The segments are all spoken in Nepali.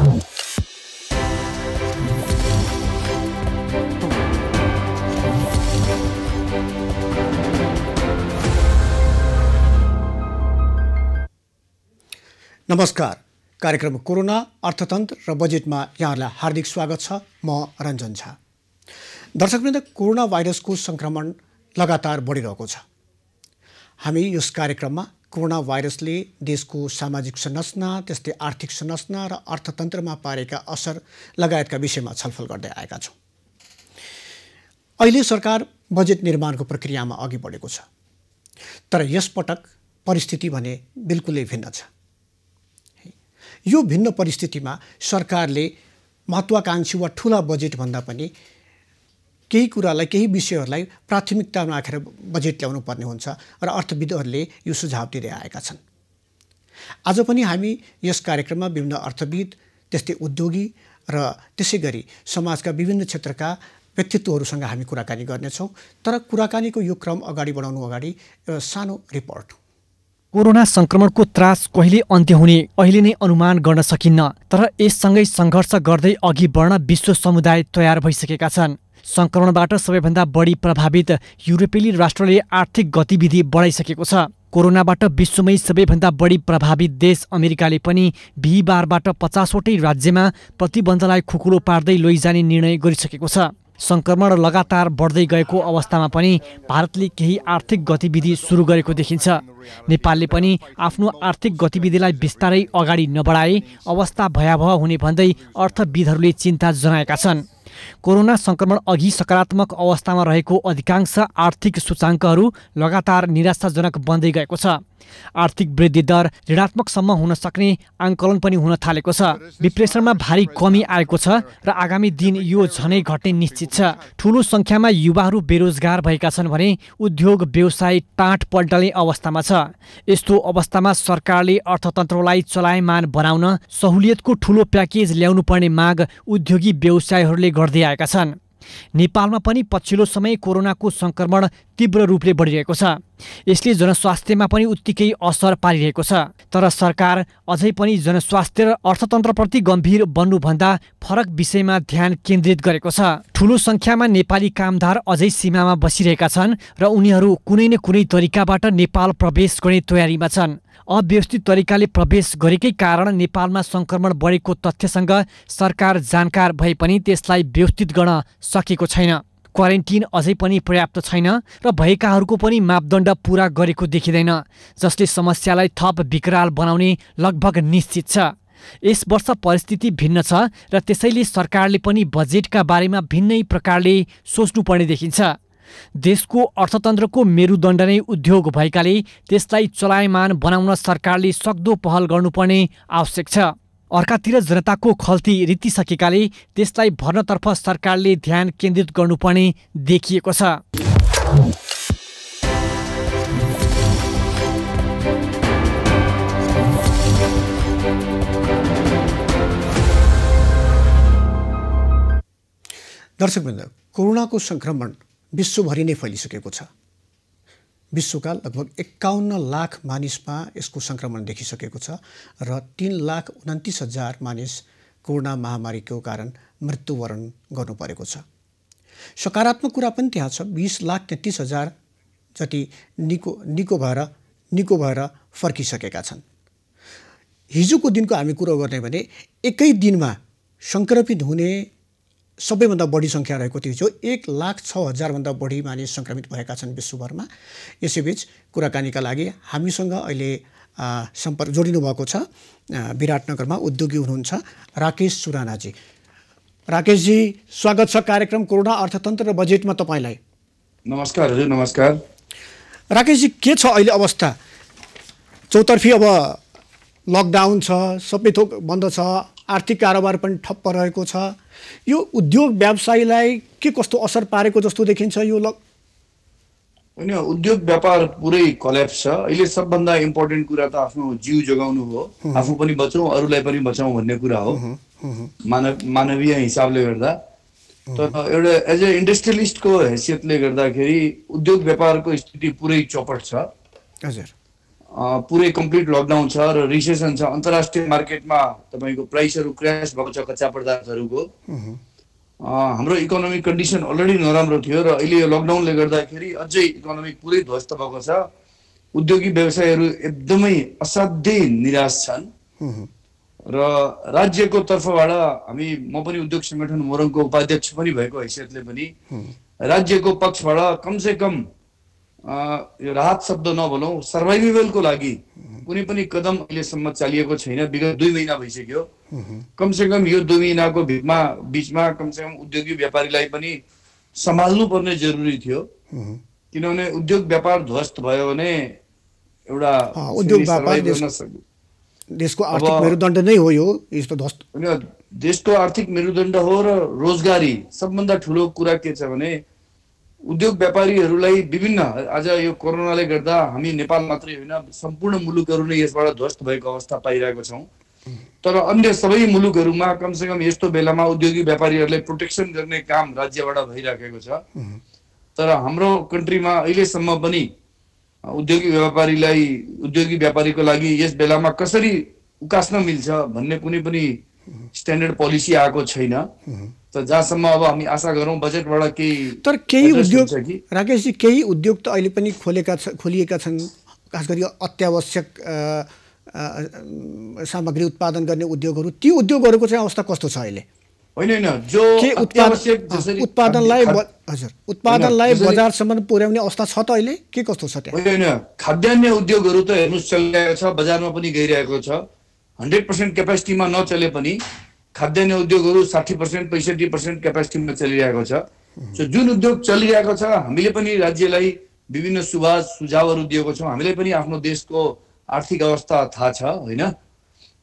नमस्कार। कार्यक्रम कोरोना अर्थतन्त्र र बजेटमा यहाँहरूलाई हार्दिक स्वागत छ। म रञ्जन झा। दर्शकवृन्द, कोरोना भाइरसको संक्रमण लगातार बढिरहेको छ। हामी यस कार्यक्रममा कोरोना भाइरसले देशको सामाजिक संरचना, त्यस्तै आर्थिक संरचना र अर्थतन्त्रमा पारेका असर लगायतका विषयमा छलफल गर्दै आएका छौँ। अहिले सरकार बजेट निर्माणको प्रक्रियामा अघि बढेको छ, तर यसपटक परिस्थिति भने बिल्कुलै भिन्न छ। यो भिन्न परिस्थितिमा सरकारले महत्त्वाकांक्षी वा ठुला बजेटभन्दा पनि केही कुरालाई, केही विषयहरूलाई प्राथमिकतामा राखेर बजेट ल्याउनु पर्ने हुन्छ र अर्थविदहरूले यो सुझाव दिँदै आएका छन्। आज पनि हामी यस कार्यक्रममा विभिन्न अर्थविद, त्यस्तै उद्योगी र त्यसै गरी समाजका विभिन्न क्षेत्रका व्यक्तित्वहरूसँग हामी कुराकानी गर्नेछौँ। तर कुराकानीको यो क्रम अगाडि बढाउनु अगाडि एउटा सानो रिपोर्ट। कोरोना संक्रमणको त्रास कहिले अन्त्य हुने अहिले नै अनुमान गर्न सकिन्न, तर यससँगै सङ्घर्ष गर्दै अघि बढ्न विश्व समुदाय तयार भइसकेका छन्। संक्रमणबाट सबैभन्दा बढी प्रभावित युरोपेली राष्ट्रले आर्थिक गतिविधि बढाइसकेको छ। कोरोनाबाट विश्वमै सबैभन्दा बढी प्रभावित देश अमेरिकाले पनि बिहीबारबाट 50वटै राज्यमा प्रतिबन्धलाई खुकुलो पार्दै लैजाने निर्णय गरिसकेको छ। संक्रमण लगातार बढ्दै गएको अवस्थामा पनि भारतले केही आर्थिक गतिविधि सुरु गरेको देखिन्छ। नेपालले पनि आफ्नो आर्थिक गतिविधिलाई बिस्तारै अगाडि नबढाए अवस्था भयावह हुने भन्दै अर्थविदहरूले चिन्ता जनाएका छन्। कोरोना संक्रमण अघि सकारात्मक अवस्थामा रहेको अधिकांश आर्थिक सूचाङ्कहरू लगातार निराशाजनक बन्दै गएको छ। आर्थिक वृद्धि दर ऋणात्मकसम्म हुन सक्ने आङ्कलन पनि हुन थालेको छ। विप्रेषणमा भारी कमी आएको छ र आगामी दिन यो झनै घट्ने निश्चित छ। ठूलो संख्यामा युवाहरू बेरोजगार भएका छन् भने उद्योग व्यवसाय टाँट पल्टने अवस्थामा छ। यस्तो अवस्थामा सरकारले अर्थतन्त्रलाई चलायमान बनाउन सहुलियतको ठूलो प्याकेज ल्याउनु पर्ने माग उद्योगी व्यवसायीहरूले गर्दै आएका छन्। नेपालमा पनि पछिल्लो समय कोरोनाको संक्रमण तीव्र रूपले बढिरहेको छ। यसले जनस्वास्थ्यमा पनि उत्तिकै असर पारिरहेको छ। तर सरकार अझै पनि जनस्वास्थ्य र अर्थतन्त्रप्रति गम्भीर बन्नुभन्दा फरक विषयमा ध्यान केन्द्रित गरेको छ। ठूलो संख्यामा नेपाली कामदार अझै सीमामा बसिरहेका छन् र उनीहरू कुनै न कुनै तरिकाबाट नेपाल प्रवेश गर्ने तयारीमा छन्। अव्यवस्थित तरिकाले प्रवेश गरेकै कारण नेपालमा संक्रमण बढेको तथ्यसँग सरकार जानकार भए पनि त्यसलाई व्यवस्थित गर्न सकेको छैन। क्वारेन्टिन अझै पनि पर्याप्त छैन र भएकाहरूको पनि मापदण्ड पूरा गरेको देखिँदैन, जसले समस्यालाई थप विकराल बनाउने लगभग निश्चित छ। यस वर्ष परिस्थिति भिन्न छ र त्यसैले सरकारले पनि बजेटका बारेमा भिन्नै प्रकारले सोच्नुपर्ने देखिन्छ। देशको अर्थतन्त्रको मेरुदण्ड नै उद्योग भएकाले त्यसलाई चलायमान बनाउन सरकारले सक्दो पहल गर्नुपर्ने आवश्यक छ। अर्कातिर जनताको खल्ती रितिसकेकाले त्यसलाई भर्नतर्फ सरकारले ध्यान केन्द्रित गर्नुपर्ने देखिएको छ। दर्शकवृन्द, कोरोनाको संक्रमण विश्वभरि नै फैलिसकेको छ। विश्वका लगभग 51 लाख मानिसमा यसको संक्रमण देखिसकेको छ र 3,29,000 मानिस कोरोना महामारीको कारण मृत्युवरण गर्नु परेको छ। सकारात्मक कुरा पनि त्यहाँ छ। 20,33,000 जति निको भएर फर्किसकेका छन्। हिजोको दिनको हामी कुरो गर्ने भने एकै दिनमा संक्रमित हुने सबैभन्दा बढी सङ्ख्या रहेको थियो। 1,06,000 भन्दा बढी मानिस सङ्क्रमित भएका छन् विश्वभरमा। यसैबीच कुराकानीका लागि हामीसँग अहिले सम्पर्क जोडिनु भएको छ विराटनगरमा उद्योगी हुनुहुन्छ राकेश सुरानाजी। राकेशजी, स्वागत छ कार्यक्रम कोरोना अर्थतन्त्र र बजेटमा तपाईँलाई। नमस्कार हजुर। नमस्कार राकेशजी, के छ अहिले अवस्था? चौतर्फी अब लकडाउन छ, सबै थोक बन्द छ, आर्थिक कारोबार पनि ठप्प रहेको छ। यो उद्योग व्यवसायीलाई के कस्तो असर पारेको जस्तो देखिन्छ? यो होइन, उद्योग व्यापार पुरै कल्याप्स छ। अहिले सबभन्दा इम्पोर्टेन्ट कुरा त आफ्नो जीव जोगाउनु हो। आफू पनि बचौँ, अरूलाई पनि बचाउँ भन्ने कुरा हो मानवीय हिसाबले गर्दा। तर एउटा एज ए इन्डस्ट्रियलिस्टको हैसियतले गर्दाखेरि उद्योग व्यापारको स्थिति पुरै चौपट छ। हजुर। पुरै कम्प्लिट लकडाउन छ र रिसेसन छ, अन्तर्राष्ट्रिय मार्केटमा तपाईँको प्राइसहरू क्र्यास भएको छ कच्चा पदार्थहरूको। हाम्रो इकोनोमिक कन्डिसन अलरेडी नराम्रो थियो र अहिले यो लकडाउनले गर्दाखेरि अझै इकोनोमिक पुरै ध्वस्त भएको छ। उद्योगी व्यवसायहरू एकदमै असाध्यै निराश छन् र राज्यको तर्फबाट म पनि उद्योग संगठन मोरङको उपाध्यक्ष पनि भएको हैसियतले पनि राज्यको पक्षबाट कमसे कम यो राहत शब्द नभनौँ, सर्भाइभलको लागि कुनै पनि कदम अहिलेसम्म चालिएको छैन। विगत 2 महिना भइसक्यो। कमसे कम यो 2 महिनाको बिचमा कमसे कम उद्योगी व्यापारीलाई पनि सम्हाल्नु पर्ने जरुरी थियो, किनभने उद्योग व्यापार ध्वस्त भयो भने एउटा उद्योग व्यापार देशको आर्थिक मेरुदण्ड नै हो। यो यस्तो ध्वस्त देशको आर्थिक मेरुदण्ड हो र रोजगारी सबभन्दा ठुलो कुरा के छ भने उद्योग व्यापारीहरूलाई विभिन्न आज यो कोरोनाले गर्दा हामी नेपाल मात्रै होइन सम्पूर्ण मुलुकहरू नै यसबाट ध्वस्त भएको अवस्था पाइरहेको छौँ। तर अन्य सबै मुलुकहरूमा कमसेकम यस्तो बेलामा उद्योगी व्यापारीहरूलाई प्रोटेक्सन गर्ने काम राज्यबाट भइराखेको छ। तर हाम्रो कन्ट्रीमा अहिलेसम्म पनि उद्योगी व्यापारीको लागि यस बेलामा कसरी उकास्न मिल्छ भन्ने कुनै पनि स्ट्यान्डर्ड पोलिसी आएको छैन। त जहाँसम्म अब हामी आशा गरौँ बजेटबाट तर केही उद्योग राकेशजी केही उद्योग त अहिले पनि खोलिएका छन्, खास गरी अत्यावश्यक सामग्री उत्पादन गर्ने उद्योगहरू। ती उद्योगहरूको चाहिँ अवस्था कस्तो छ अहिले? होइन जो उत्पादनलाई बजारसम्म पुर्याउने अवस्था छ त अहिले के कस्तो छ त्यहाँ? होइन, खाद्यान्न उद्योगहरू त हेर्नुहोस् चलिरहेको छ, बजारमा पनि गइरहेको छ। 100% क्यापेसिटीमा नचले पनि खाद्यान्न उद्योगहरू 60% 65% क्यापेसिटीमा चलिरहेको छ। जुन उद्योग चलिरहेको छ हामीले पनि राज्यलाई विभिन्न सुझावहरू दिएको छौँ। हामीले पनि आफ्नो देशको आर्थिक अवस्था थाहा छ होइन,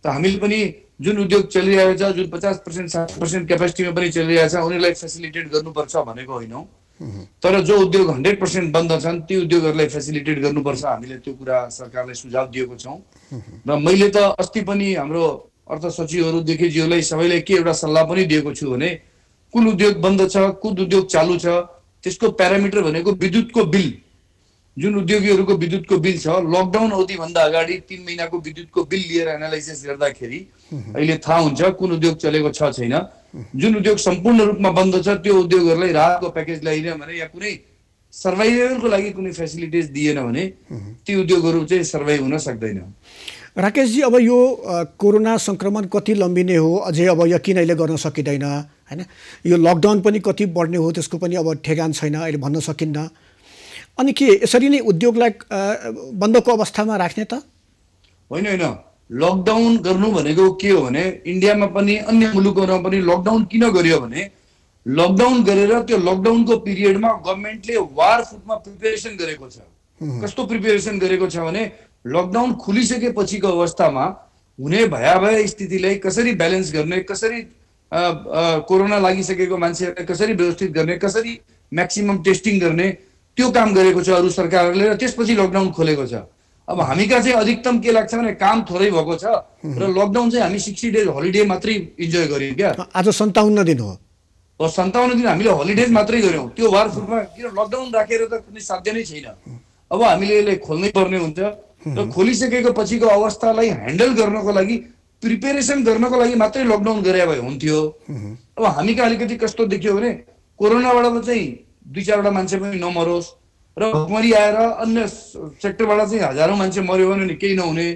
त हामीले पनि जुन उद्योग चलिरहेको छ, जुन 50% 60% क्यापेसिटीमा पनि चलिरहेको छ, उनीहरूलाई फेसिलिटेट गर्नुपर्छ भनेको होइनौँ। तर जो उद्योग 100% बन्द छन् ती उद्योगहरूलाई फेसिलिटेट गर्नुपर्छ, हामीले त्यो कुरा सरकारलाई सुझाव दिएको छौँ। र मैले त अस्ति पनि हाम्रो अर्थ सचिवहरूदेखि ज्यूलाई सबैलाई के एउटा सल्लाह पनि दिएको छु भने कुन उद्योग बन्द छ, कुन उद्योग चालु छ, त्यसको प्यारामिटर भनेको विद्युतको बिल। जुन उद्योगीहरूको विद्युतको बिल छ लकडाउन अवधिभन्दा अगाडि 3 महिनाको विद्युतको बिल लिएर एनालाइसिस गर्दाखेरि अहिले थाहा हुन्छ कुन उद्योग चलेको छ छैन। जुन उद्योग सम्पूर्ण रूपमा बन्द छ त्यो उद्योगहरूलाई राहतको प्याकेज ल्याइदिएन भने या कुनै सर्भाइभलको लागि कुनै फेसिलिटिज दिएन भने ती उद्योगहरू चाहिँ सर्भाइभ हुन सक्दैन। राकेशजी, अब यो कोरोना संक्रमण कति लम्बिने हो अझै अब यकिन अहिले गर्न सकिँदैन हैन। यो लकडाउन पनि कति बढ्ने हो त्यसको पनि अब ठेगान छैन, अहिले भन्न सकिन्न। अनि के यसरी नै उद्योगलाई बन्दको अवस्थामा राख्ने त होइन? लकडाउन गर्नु भनेको के हो भने इन्डियामा पनि अन्य मुलुकहरूमा पनि लकडाउन किन गरियो भने लकडाउन गरेर त्यो लकडाउनको पिरियडमा गभर्नमेन्टले वार फुटमा प्रिपेरेसन गरेको छ। कस्तो प्रिपेरेसन गरेको छ भने लकडाउन खुलिसकेपछिको अवस्थामा हुने भयावह स्थितिलाई कसरी ब्यालेन्स गर्ने, कसरी कोरोना लागिसकेको मान्छेहरूलाई कसरी व्यवस्थित गर्ने, कसरी म्याक्सिमम टेस्टिङ गर्ने, त्यो काम गरेको छ अरू सरकारहरूले र त्यसपछि लकडाउन खोलेको छ। अब हामीका चाहिँ अधिकतम के लाग्छ भने काम थोरै भएको छ र लकडाउन चाहिँ हामी 60 डेज हलिडे मात्रै इन्जोय गर्यौँ क्या। आज 57 दिन हो। 57 दिन हामीले हलिडेज मात्रै गर्यौँ। त्यो वार फुटमा किन लकडाउन राखेर त कुनै साध्य नै छैन। अब हामीले यसलाई खोल्नै पर्ने हुन्छ र खोलिसकेको पछिको अवस्थालाई ह्यान्डल गर्नको लागि प्रिपेरेसन गर्नको लागि मात्रै लकडाउन गरे भए हुन्थ्यो। अब हामीका अलिकति कस्तो देखियो भने कोरोनाबाट चाहिँ 2-4वटा मान्छे पनि नमरोस् र भुकमरी आएर अन्य सेक्टरबाट चाहिँ हजारौं मान्छे मर्यो भने केही नहुने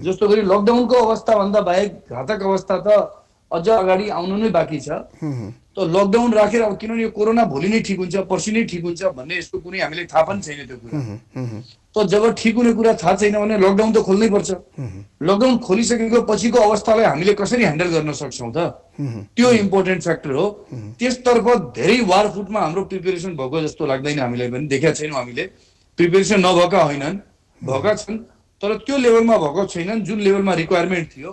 जस्तो गरी लकडाउनको अवस्थाभन्दा बाहेक घातक अवस्था त अझ अगाडि आउनु नै बाँकी छ। त लकडाउन राखेर अब किनभने यो कोरोना भोलि नै ठिक हुन्छ, पर्सि नै ठिक हुन्छ भन्ने यसको कुनै हामीले थाहा पनि छैन त्यो कुरा। त जब ठिक हुने कुरा थाहा छैन भने लकडाउन त खोल्नै पर्छ। लकडाउन खोलिसकेको पछिको अवस्थालाई हामीले कसरी ह्यान्डल गर्न सक्छौँ त, त्यो इम्पोर्टेन्ट फ्याक्टर हो। त्यसतर्फ धेरै वार फुटमा हाम्रो प्रिपेरेसन भएको जस्तो लाग्दैन। हामीलाई पनि देखेका छैनौँ, हामीले प्रिपेरेसन नभएका होइनन्, भएका छन् तर त्यो लेभलमा भएको छैनन् जुन लेभलमा रिक्वायरमेन्ट थियो।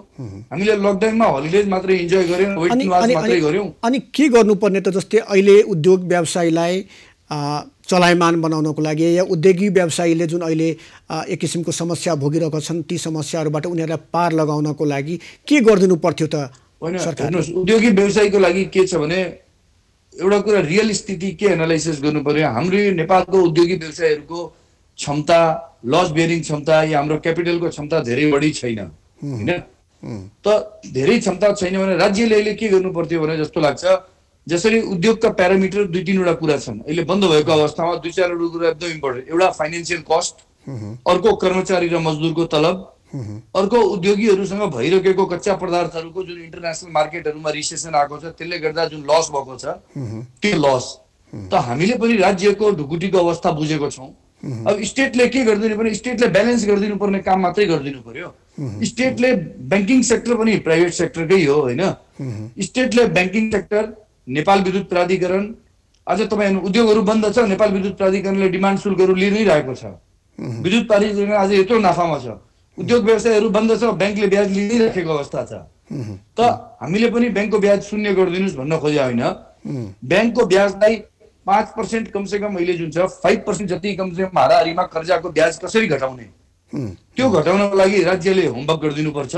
हामीले लकडाउनमा हलिडेज मात्रै इन्जोय गर्यौँ, वेटिङ आवर्स मात्रै गर्यौँ। अनि के गर्नुपर्ने त जस्तै अहिले उद्योग व्यवसायलाई चलायमान बनाउनको लागि या उद्योगी व्यवसायीले जुन अहिले एक किसिमको समस्या भोगिरहेका छन् ती समस्याहरूबाट उनीहरूलाई पार लगाउनको लागि के गरिदिनु पर्थ्यो त? हेर्नुहोस्, उद्योगी व्यवसायीको लागि के छ भने एउटा कुरा रियल स्थिति के एनालाइसिस गर्नु पर्यो। हाम्रो नेपालको उद्योगी व्यवसायीहरूको क्षमता, लस बियरिङ क्षमता या हाम्रो क्यापिटलको क्षमता धेरै बढी छैन हैन। त धेरै क्षमता छैन भने राज्यले अहिले के गर्नु पर्थ्यो भने जस्तो लाग्छ, जसरी उद्योगका प्यारामिटर 2-3 कुरा छन् अहिले बन्द भएको अवस्थामा 2-4 कुरा एकदम इम्पोर्टेन्ट। एउटा फाइनान्शियल कस्ट, अर्को कर्मचारी र मजदुरको तलब, अर्को उद्योगीहरूसँग भइरहेको कच्चा पदार्थहरूको जुन इन्टरनेसनल मार्केटहरूमा रिसेसन आएको छ त्यसले गर्दा जुन लस भएको छ त्यो लस। त हामीले पनि राज्यको ढुकुटीको अवस्था बुझेको छौँ। अब स्टेटले के गरिदिनु पर्ने, स्टेटले ब्यालेन्स गरिदिनु पर्ने काम मात्रै गरिदिनु पर्यो। स्टेटले ब्याङ्किङ सेक्टर पनि प्राइभेट सेक्टरकै हो हैन। स्टेटले ब्याङ्किङ सेक्टर, नेपाल विद्युत प्राधिकरण, आज तपाईँ उद्योगहरू बन्द छ, नेपाल विद्युत प्राधिकरणले डिमान्ड शुल्कहरू लिइ नै रहेको छ। विद्युत प्राधिकरण आज यत्रो नाफामा छ, उद्योग व्यवसायहरू बन्द छ, ब्याङ्कले ब्याज लिइराखेको अवस्था छ। त हामीले पनि ब्याङ्कको ब्याज शून्य गरिदिनुहोस् भन्न खोजे होइन। ब्याङ्कको ब्याजलाई 5% कमसेकम अहिले जुन छ 5% जति कमसेकम हाराहारीमा कर्जाको ब्याज कसरी घटाउने, त्यो घटाउनको लागि राज्यले होमवर्क गरिदिनु पर्छ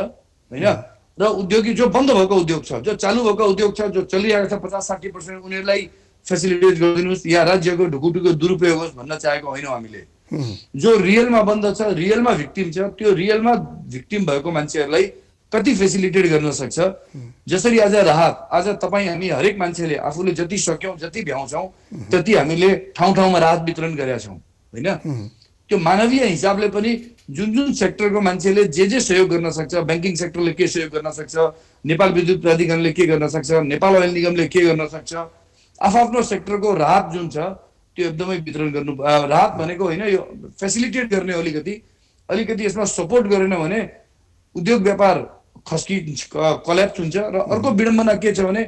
हैन। र उद्योगी जो बन्द भएको उद्योग छ, जो चालु भएको उद्योग छ, जो चलिरहेको छ 50-60% उनीहरूलाई फेसिलिटेट गरिदिनुहोस् या राज्यको ढुकुटीको दुरुपयोग होस् भन्न चाहेको होइनौँ हामीले। जो रियलमा बन्द छ, रियलमा भिक्टिम छ, त्यो रियलमा भिक्टिम भएको मान्छेहरूलाई कति फेसिलिटेट गर्न सक्छ। जसरी आज राहत, आज तपाईँ हामी हरेक मान्छेले आफूले जति सक्यौँ जति भ्याउँछौँ त्यति हामीले ठाउँ ठाउँमा राहत वितरण गरेका छौँ हैन। त्यो मानवीय हिसाबले पनि जुन जुन सेक्टरको मान्छेले जे सहयोग गर्न सक्छ, ब्याङ्किङ सेक्टरले के सहयोग गर्न सक्छ, नेपाल विद्युत प्राधिकरणले के गर्न सक्छ, नेपाल ओइल निगमले के गर्न सक्छ, आफ्नो सेक्टरको राहत जुन छ त्यो एकदमै वितरण गर्नु। राहत भनेको होइन, यो फेसिलिटेट गर्ने, अलिकति यसमा सपोर्ट गरेन भने उद्योग व्यापार कल्याप्स हुन्छ। र अर्को विडम्बना के छ भने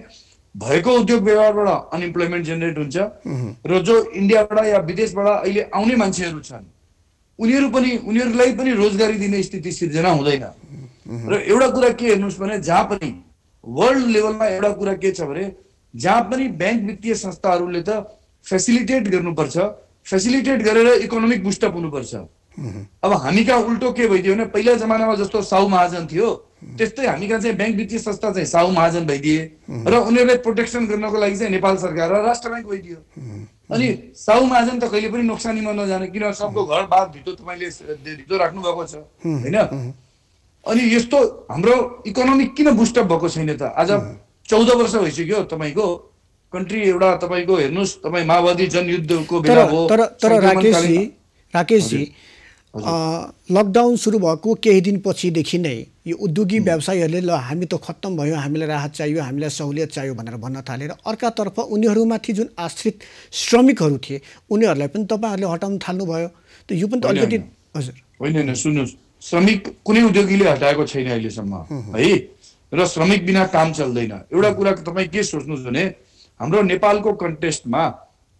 भएको उद्योग व्यापारबाट अनइम्प्लोइमेन्ट जेनेरेट हुन्छ र जो इन्डियाबाट या विदेशबाट अहिले आउने मान्छेहरू छन् उनीहरूलाई पनि रोजगारी दिने स्थिति सिर्जना हुँदैन। र एउटा कुरा के हेर्नुहोस् भने जहाँ पनि वर्ल्ड लेभलमा एउटा कुरा के छ भने जहाँ पनि ब्याङ्क वित्तीय संस्थाहरूले त फेसिलिटेट गर्नुपर्छ, फेसिलिटेट गरेर इकोनोमिक बुस्टअप हुनुपर्छ। अब हामी कहाँ उल्टो के भइदियो भने पहिला जमानामा जस्तो साहु महाजन थियो त्यस्तै हामी कहाँ चाहिँ ब्याङ्क वित्तीय संस्था चाहिँ साहु महाजन भइदिए र उनीहरूले प्रोटेक्सन गर्नको लागि चाहिँ नेपाल सरकार र राष्ट्र ब्याङ्क भइदियो। अनि साहु महाजन त कहिले पनि नोक्सानीमा नजाने, किन सबको घर बार भित्र तपाईँले भित्र राख्नु भएको छ हैन। अनि यस्तो हाम्रो इकोनोमिक किन बुस्टअप भएको छैन त? आज 14 वर्ष भइसक्यो तपाईँको कन्ट्री एउटा तपाईँको हेर्नुहोस्, तपाईँ माओवादी जनयुद्धको बेला हो। तर राकेशजी लकडाउन सुरु भएको केही दिनपछिदेखि नै यो उद्योगी व्यवसायीहरूले ल हामी त खत्तम भयो, हामीलाई राहत चाहियो, हामीलाई सहुलियत चाहियो भनेर भन्न थाले र अर्कातर्फ उनीहरूमाथि जुन आश्रित श्रमिकहरू थिए उनीहरूलाई पनि तपाईँहरूले हटाउन थाल्नुभयो। त यो पनि त अलिकति हजुर होइन सुन्नुहोस्, श्रमिक कुनै उद्योगीले हटाएको छैन अहिलेसम्म है, र श्रमिक बिना काम चल्दैन। एउटा कुरा तपाईँ के सोच्नुहोस् भने हाम्रो नेपालको कन्टेस्टमा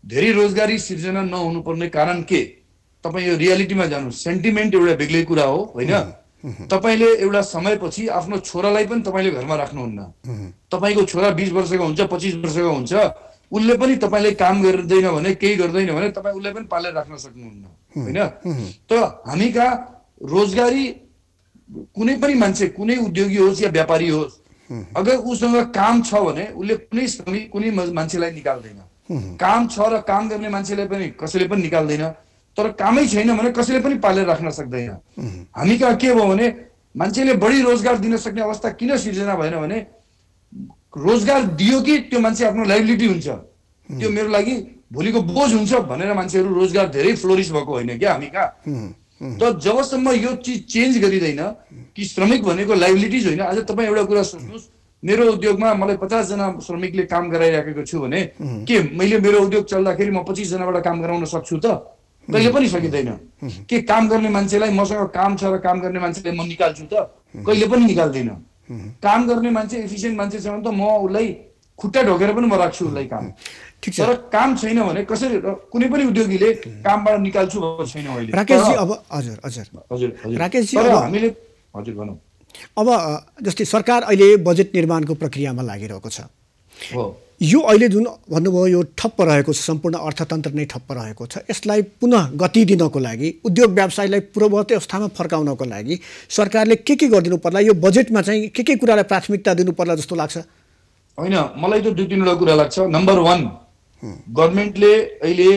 धेरै रोजगारी सिर्जना नहुनुपर्ने कारण के? तपाईँ यो रियालिटीमा जानुहोस्, सेन्टिमेन्ट एउटा बेग्लै कुरा हो होइन। तपाईँले एउटा समयपछि आफ्नो छोरालाई पनि तपाईँले घरमा राख्नुहुन्न। तपाईँको छोरा 20 वर्षको हुन्छ, 25 वर्षको हुन्छ, उसले पनि तपाईँले काम गर्दैन भने, केही गर्दैन भने तपाईँ उसलाई पनि पालेर राख्न सक्नुहुन्न होइन। त हामी कहाँ रोजगारी कुनै पनि मान्छे, कुनै उद्योगी होस् या व्यापारी होस्, अगर उसँग काम छ भने उसले कुनै श्रमिक कुनै मान्छेलाई निकाल्दैन। काम छ र काम गर्ने मान्छेलाई पनि कसैले पनि निकाल्दैन, तर कामै छैन भने कसैले पनि पालेर राख्न सक्दैन। हामी कहाँ के भयो भने मान्छेले बढी रोजगार दिन सक्ने अवस्था किन सिर्जना भएन भने रोजगार दियो कि त्यो मान्छे आफ्नो लाइबिलिटी हुन्छ, त्यो मेरो लागि भोलिको बोझ हुन्छ भनेर मान्छेहरू रोजगार धेरै फ्लोरिस भएको होइन क्या हामी कहाँ। त जबसम्म यो चिज चेन्ज गरिँदैन कि श्रमिक भनेको लाइबिलिटिज होइन। आज तपाईँ एउटा कुरा सोच्नुहोस्, मेरो उद्योगमा मलाई 50 जना श्रमिकले काम गराइराखेको छु भने के मैले मेरो उद्योग चल्दाखेरि म 25 जनाबाट काम गराउन सक्छु त? कहिले पनि सकिँदैन। के काम गर्ने मान्छेलाई मसँग काम छ र काम गर्ने मान्छेलाई म निकाल्छु त? कहिले पनि निकाल्दैन। काम गर्ने मान्छे एफिसियन्ट मान्छे छ भने त म उसलाई खुट्टा ढोकेर पनि म राख्छु उसलाई काम। तर काम छैन भने कसरी कुनै पनि उद्योगीले कामबाट निकाल्छु भनेको छैन अहिले। राकेशजी अब हजुर हजुर हजुर राकेशजी अब हामीले हजुर भनौँ, अब जस्तै सरकार अहिले बजेट निर्माणको प्रक्रियामा लागिरहेको छ। हो यो अहिले जुन भन्नुभयो यो ठप्प रहेको छ, सम्पूर्ण अर्थतन्त्र नै ठप्प रहेको छ, यसलाई पुनः गति दिनको लागि उद्योग व्यवसायलाई पूर्ववत अवस्थामा फर्काउनको लागि सरकारले के गरिदिनु पर्ला? यो बजेटमा चाहिँ के कुरालाई प्राथमिकता दिनु पर्ला जस्तो लाग्छ? होइन, मलाई त 2-3 कुरा लाग्छ। नम्बर 1, गभर्मेन्टले अहिले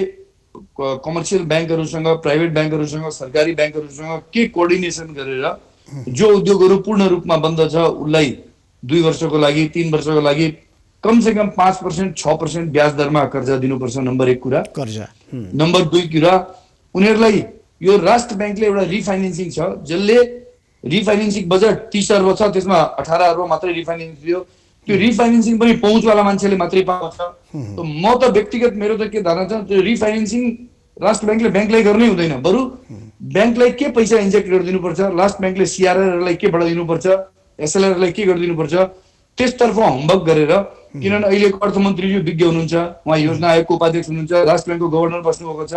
कमर्सियल ब्याङ्कहरूसँग, प्राइभेट ब्याङ्कहरूसँग, सरकारी ब्याङ्कहरूसँग के कोअर्डिनेसन गरेर जो उद्योगहरू पूर्ण रूपमा बन्द छ उसलाई 2 वर्षको लागि 3 वर्षको लागि कमसेकम 5% 6% ब्याज दरमा कर्जा दिनुपर्छ। नम्बर 1 कुरा कर्जा। नम्बर 2 कुरा उनीहरूलाई यो राष्ट्र ब्याङ्कले एउटा रिफाइनेन्सिङ छ, जसले रिफाइनेन्सिङ बजेट 30 अर्ब छ, त्यसमा 18 अर्ब मात्रै रिफाइनेन्सिङ दियो। त्यो रिफाइनेन्सिङ पनि पहुँचवाला मान्छेले मात्रै पाउँछ। म त व्यक्तिगत मेरो त के धारणा छ, त्यो रिफाइनेन्सिङ राष्ट्र ब्याङ्कले ब्याङ्कलाई गर्नै हुँदैन, बरु ब्याङ्कलाई के पैसा इन्जेक्ट गरिदिनुपर्छ, लास्ट ब्याङ्कले सिआरआरलाई के बढाइदिनुपर्छ, एसएलआरलाई के गरिदिनुपर्छ, त्यसतर्फ होमवर्क गरेर, किनभने अहिलेको अर्थमन्त्रीज्यू विज्ञ हुनुहुन्छ, उहाँ योजना आयोगको उपाध्यक्ष हुनुहुन्छ, राष्ट्र ब्याङ्कको गभर्नर बस्नुभएको छ,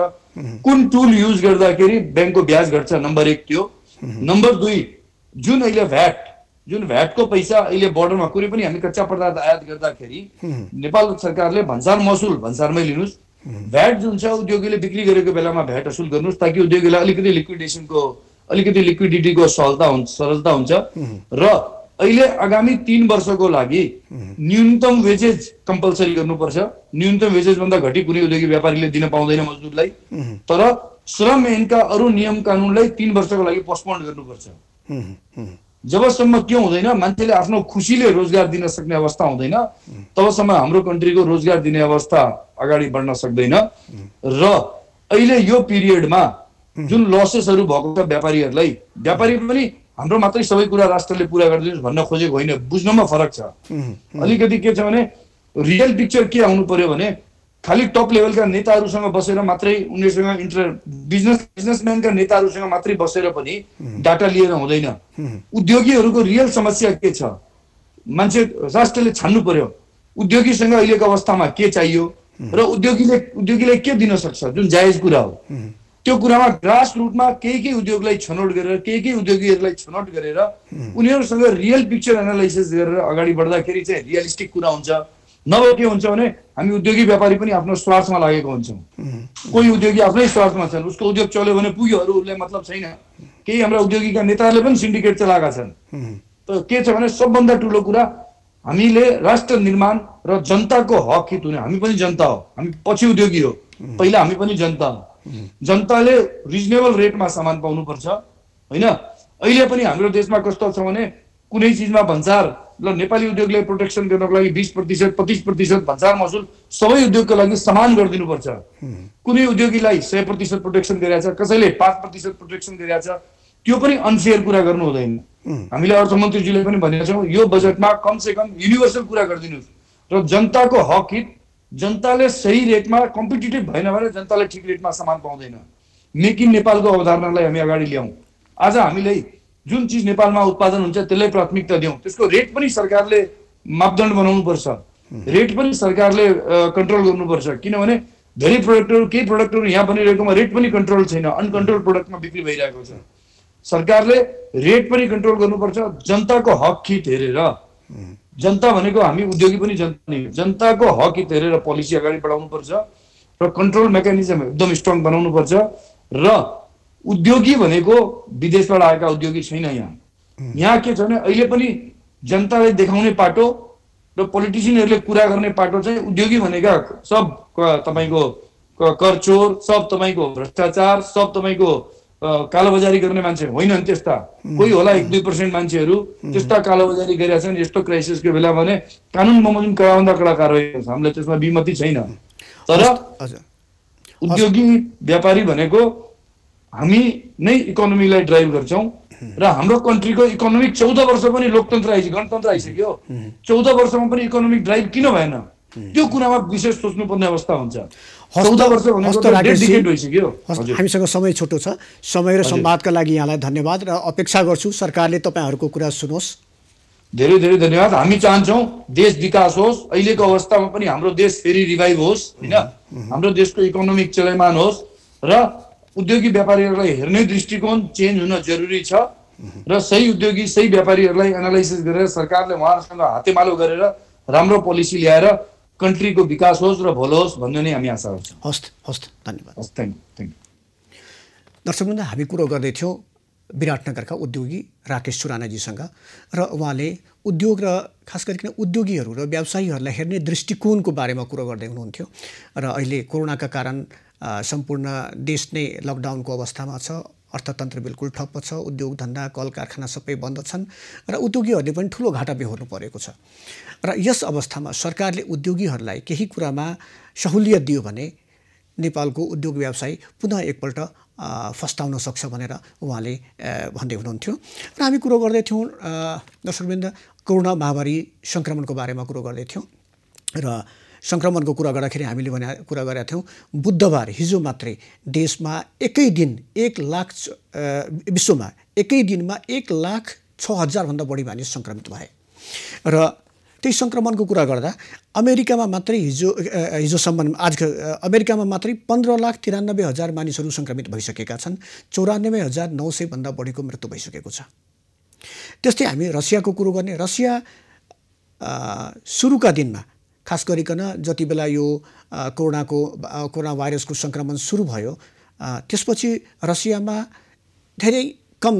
कुन टुल युज गर्दाखेरि ब्याङ्कको ब्याज घट्छ, नम्बर 1 त्यो। नम्बर 2 जुन अहिले भ्याटको पैसा अहिले बोर्डरमा कुनै पनि हामी कच्चा पदार्थ आयात गर्दाखेरि नेपाल सरकारले भन्सार महसुल भन्सारमै लिनुहोस्, भ्याट जुन छ उद्योगीले बिक्री गरेको बेलामा भ्याट असुल गर्नुहोस्, ताकि उद्योगीलाई अलिकति लिक्विडिटीको सरलता हुन्छ। र अहिले आगामी 3 वर्षको लागि न्यूनतम वेजेज कम्पलसरी गर्नुपर्छ। न्यूनतम वेजेज भन्दा घटी कुनै उद्योगी व्यापारीले दिन पाउँदैन मजदुरलाई, तर श्रम ऐनका अरू नियम कानुनलाई 3 वर्षको लागि पोस्टपोन गर्नुपर्छ। जबसम्म के हुँदैन, मान्छेले आफ्नो खुसीले रोजगार दिन सक्ने अवस्था हुँदैन, तबसम्म हाम्रो कन्ट्रीको रोजगार दिने अवस्था अगाडि बढ्न सक्दैन। र अहिले यो पिरियडमा जुन लसेसहरू भएको छ व्यापारी पनि हाम्रो मात्रै सबै कुरा राष्ट्रले पुरा गरिदिनुहोस् भन्न खोजेको होइन, बुझ्नमा फरक छ। अलिकति के छ भने रियल पिक्चर के आउनु पर्यो भने खालि टप लेभलका नेताहरूसँग बसेर मात्रै उनीहरूसँग बिजनेसम्यानका नेताहरूसँग मात्रै बसेर पनि डाटा लिएर हुँदैन। उद्योगीहरूको रियल समस्या के छ, मान्छे राष्ट्रले छान्नु पर्यो उद्योगीसँग अहिलेको अवस्थामा के चाहियो र उद्योगीले के दिन सक्छ, जुन जायज कुरा हो। त्यो कुरामा ग्रास रुटमा केही उद्योगलाई छनौट गरेर केही उद्योगीहरूलाई छनौट गरेर उनीहरूसँग रियल पिक्चर एनालाइसिस गरेर अगाडि बढ्दाखेरि चाहिँ रियलिस्टिक कुरा हुन्छ। नभए के हुन्छ भने हामी उद्योगी व्यापारी पनि आफ्नो स्वार्थमा लागेको हुन्छौँ। कोही उद्योगी आफ्नै स्वार्थमा छन्, उसको उद्योग चल्यो भने पुग्यो, अरू उसलाई मतलब छैन। केही हाम्रा उद्योगीका नेताहरूले पनि सिन्डिकेट चलाएका छन्। त के छ भने सबभन्दा ठुलो कुरा हामीले राष्ट्र निर्माण र जनताको हक हित हुने, हामी पनि जनता हो, हामी पछि उद्योगी हो, पहिला हामी पनि जनता हो। जनताले रिजनेबल रेटमा सामान पाउनुपर्छ होइन। अहिले पनि हाम्रो देशमा कस्तो छ भने कुनै चिजमा भन्सार ल नेपाली उद्योगलाई प्रोटेक्सन गर्नको लागि 20% 25% भन्सार महसुल सबै उद्योगको लागि समान गरिदिनुपर्छ। कुनै उद्योगीलाई 100% प्रोटेक्सन गरिरहेछ, कसैले 5% प्रोटेक्सन गरिरहेछ, त्यो पनि अनफेयर कुरा गर्नु हुँदैन। हामीले अर्थमन्त्रीजीले पनि भनेका छौँ यो बजेटमा कमसेकम युनिभर्सल कुरा गरिदिनुहोस् र जनताको हक हित, जनताले सही रेटमा कम्पिटिटिभ भएन भने जनताले ठिक रेटमा सामान पाउँदैन। मेक इन नेपालको अवधारणालाई हामी अगाडि ल्याउँ। आज हामीले जुन चिज नेपालमा उत्पादन हुन्छ त्यसलाई प्राथमिकता दिउँ, त्यसको रेट पनि सरकारले मापदण्ड बनाउनुपर्छ, रेट पनि सरकारले कन्ट्रोल गर्नुपर्छ। किनभने धेरै केही प्रोडक्टहरू यहाँ बनिरहेकोमा रेट पनि कन्ट्रोल छैन, अनकन्ट्रोल प्रोडक्टमा बिक्री भइरहेको छ। सरकारले रेट पनि कन्ट्रोल गर्नुपर्छ। जनताको हक हित हेरेर, जनता भनेको हामी उद्योगी पनि जनता नै, जनताको हक हित हेरेर पोलिसी अगाडि बढाउनुपर्छ र कन्ट्रोल मेकानिजम एकदम स्ट्रङ बनाउनुपर्छ। र उद्योगी भनेको विदेशबाट आएका उद्योगी छैन। यहाँ के छ भने अहिले पनि जनतालाई देखाउने पाटो र पोलिटिसियनहरूले कुरा गर्ने पाटो चाहिँ उद्योगी भनेका सब तपाईँको कर चोर, सब तपाईँको भ्रष्टाचार, सब तपाईँको कालोबजारी गर्ने मान्छे होइनन्। त्यस्ता कोही होला 1-2% मान्छेहरू त्यस्ता कालोबजारी गरिरहेका छन्। यस्तो क्राइसिसको बेला भने कानुन बमोजिम कडाभन्दा कडा कारवाही हुन्छ, हामीलाई त्यसमा विमति छैन। तर उद्योगी व्यापारी भनेको हामी नै इकोनोमीलाई ड्राइभ गर्छौँ र हाम्रो कन्ट्रीको इकोनोमिक 14 वर्ष पनि लोकतन्त्र गणतन्त्र आइसक्यो, 14 वर्षमा पनि इकोनोमिक ड्राइभ किन भएन, त्यो कुरामा विशेष सोच्नुपर्ने अवस्था हुन्छ। 14 वर्ष भनेको डेडिकेट भइसक्यो। हामीसँग समय छोटो छ, समय र संवादका लागि यहाँलाई धन्यवाद र अपेक्षा गर्छु सरकारले तपाईँहरूको कुरा सुनोस्। धेरै धेरै धन्यवाद। हामी चाहन्छौँ देश विकास होस्, अहिलेको अवस्थामा पनि हाम्रो देश फेरि रिभाइभ होस् होइन, हाम्रो देशको इकोनोमिक चलयमान होस् र उद्योगी व्यापारीहरूलाई हेर्ने दृष्टिकोण चेन्ज हुन जरुरी छ र सही उद्योगी सही व्यापारीहरूलाई एनालाइसिस गरेर सरकारले उहाँहरूसँग हातेमालो गरेर राम्रो पोलिसी ल्याएर कन्ट्रीको विकास होस् र भलो होस् भन्ने नै हामी आशा गर्छौँ। हस्त धन्यवाद। Thank you. दर्शकवृन्द, हामी कुरो गर्दैथ्यौँ विराटनगरका उद्योगी राकेश सुरानाजीसँग र उहाँले उद्योग र खास गरिकन उद्योगीहरू र व्यवसायीहरूलाई हेर्ने दृष्टिकोणको बारेमा कुरो गर्दै हुनुहुन्थ्यो। र अहिले कोरोनाका कारण सम्पूर्ण देश नै लकडाउनको अवस्थामा छ, अर्थतन्त्र बिल्कुल ठप्प छ, उद्योग धन्दा कल कारखाना सबै बन्द छन् र उद्योगीहरूले पनि ठुलो घाटा बेहोर्नु परेको छ। र यस अवस्थामा सरकारले उद्योगीहरूलाई केही कुरामा सहुलियत दियो भने नेपालको उद्योग व्यवसाय पुनः एकपल्ट फस्टाउन सक्छ भनेर उहाँले भन्दै हुनुहुन्थ्यो। र हामी कुरो गर्दै थियौँ दर्शकवृन्द, कोरोना महामारी सङ्क्रमणको बारेमा कुरो गर्दै थियौँ र सङ्क्रमणको कुरा गर्दाखेरि हामीले कुरा गरेका थियौँ बुधबार हिजो मात्रै देशमा एकै दिन 1 लाख विश्वमा एकै दिनमा 1,06,000 भन्दा बढी मानिस सङ्क्रमित भए र त्यही सङ्क्रमणको कुरा गर्दा अमेरिकामा मात्रै हिजोसम्म अमेरिकामा मात्रै 15,93,000 मानिसहरू सङ्क्रमित भइसकेका छन्। 94,900 भन्दा बढीको मृत्यु भइसकेको छ। त्यस्तै हामी रसियाको कुरो गर्ने, रसिया सुरुका दिनमा खास गरिकन जति बेला यो कोरोना भाइरसको सङ्क्रमण सुरु भयो त्यसपछि रसियामा धेरै कम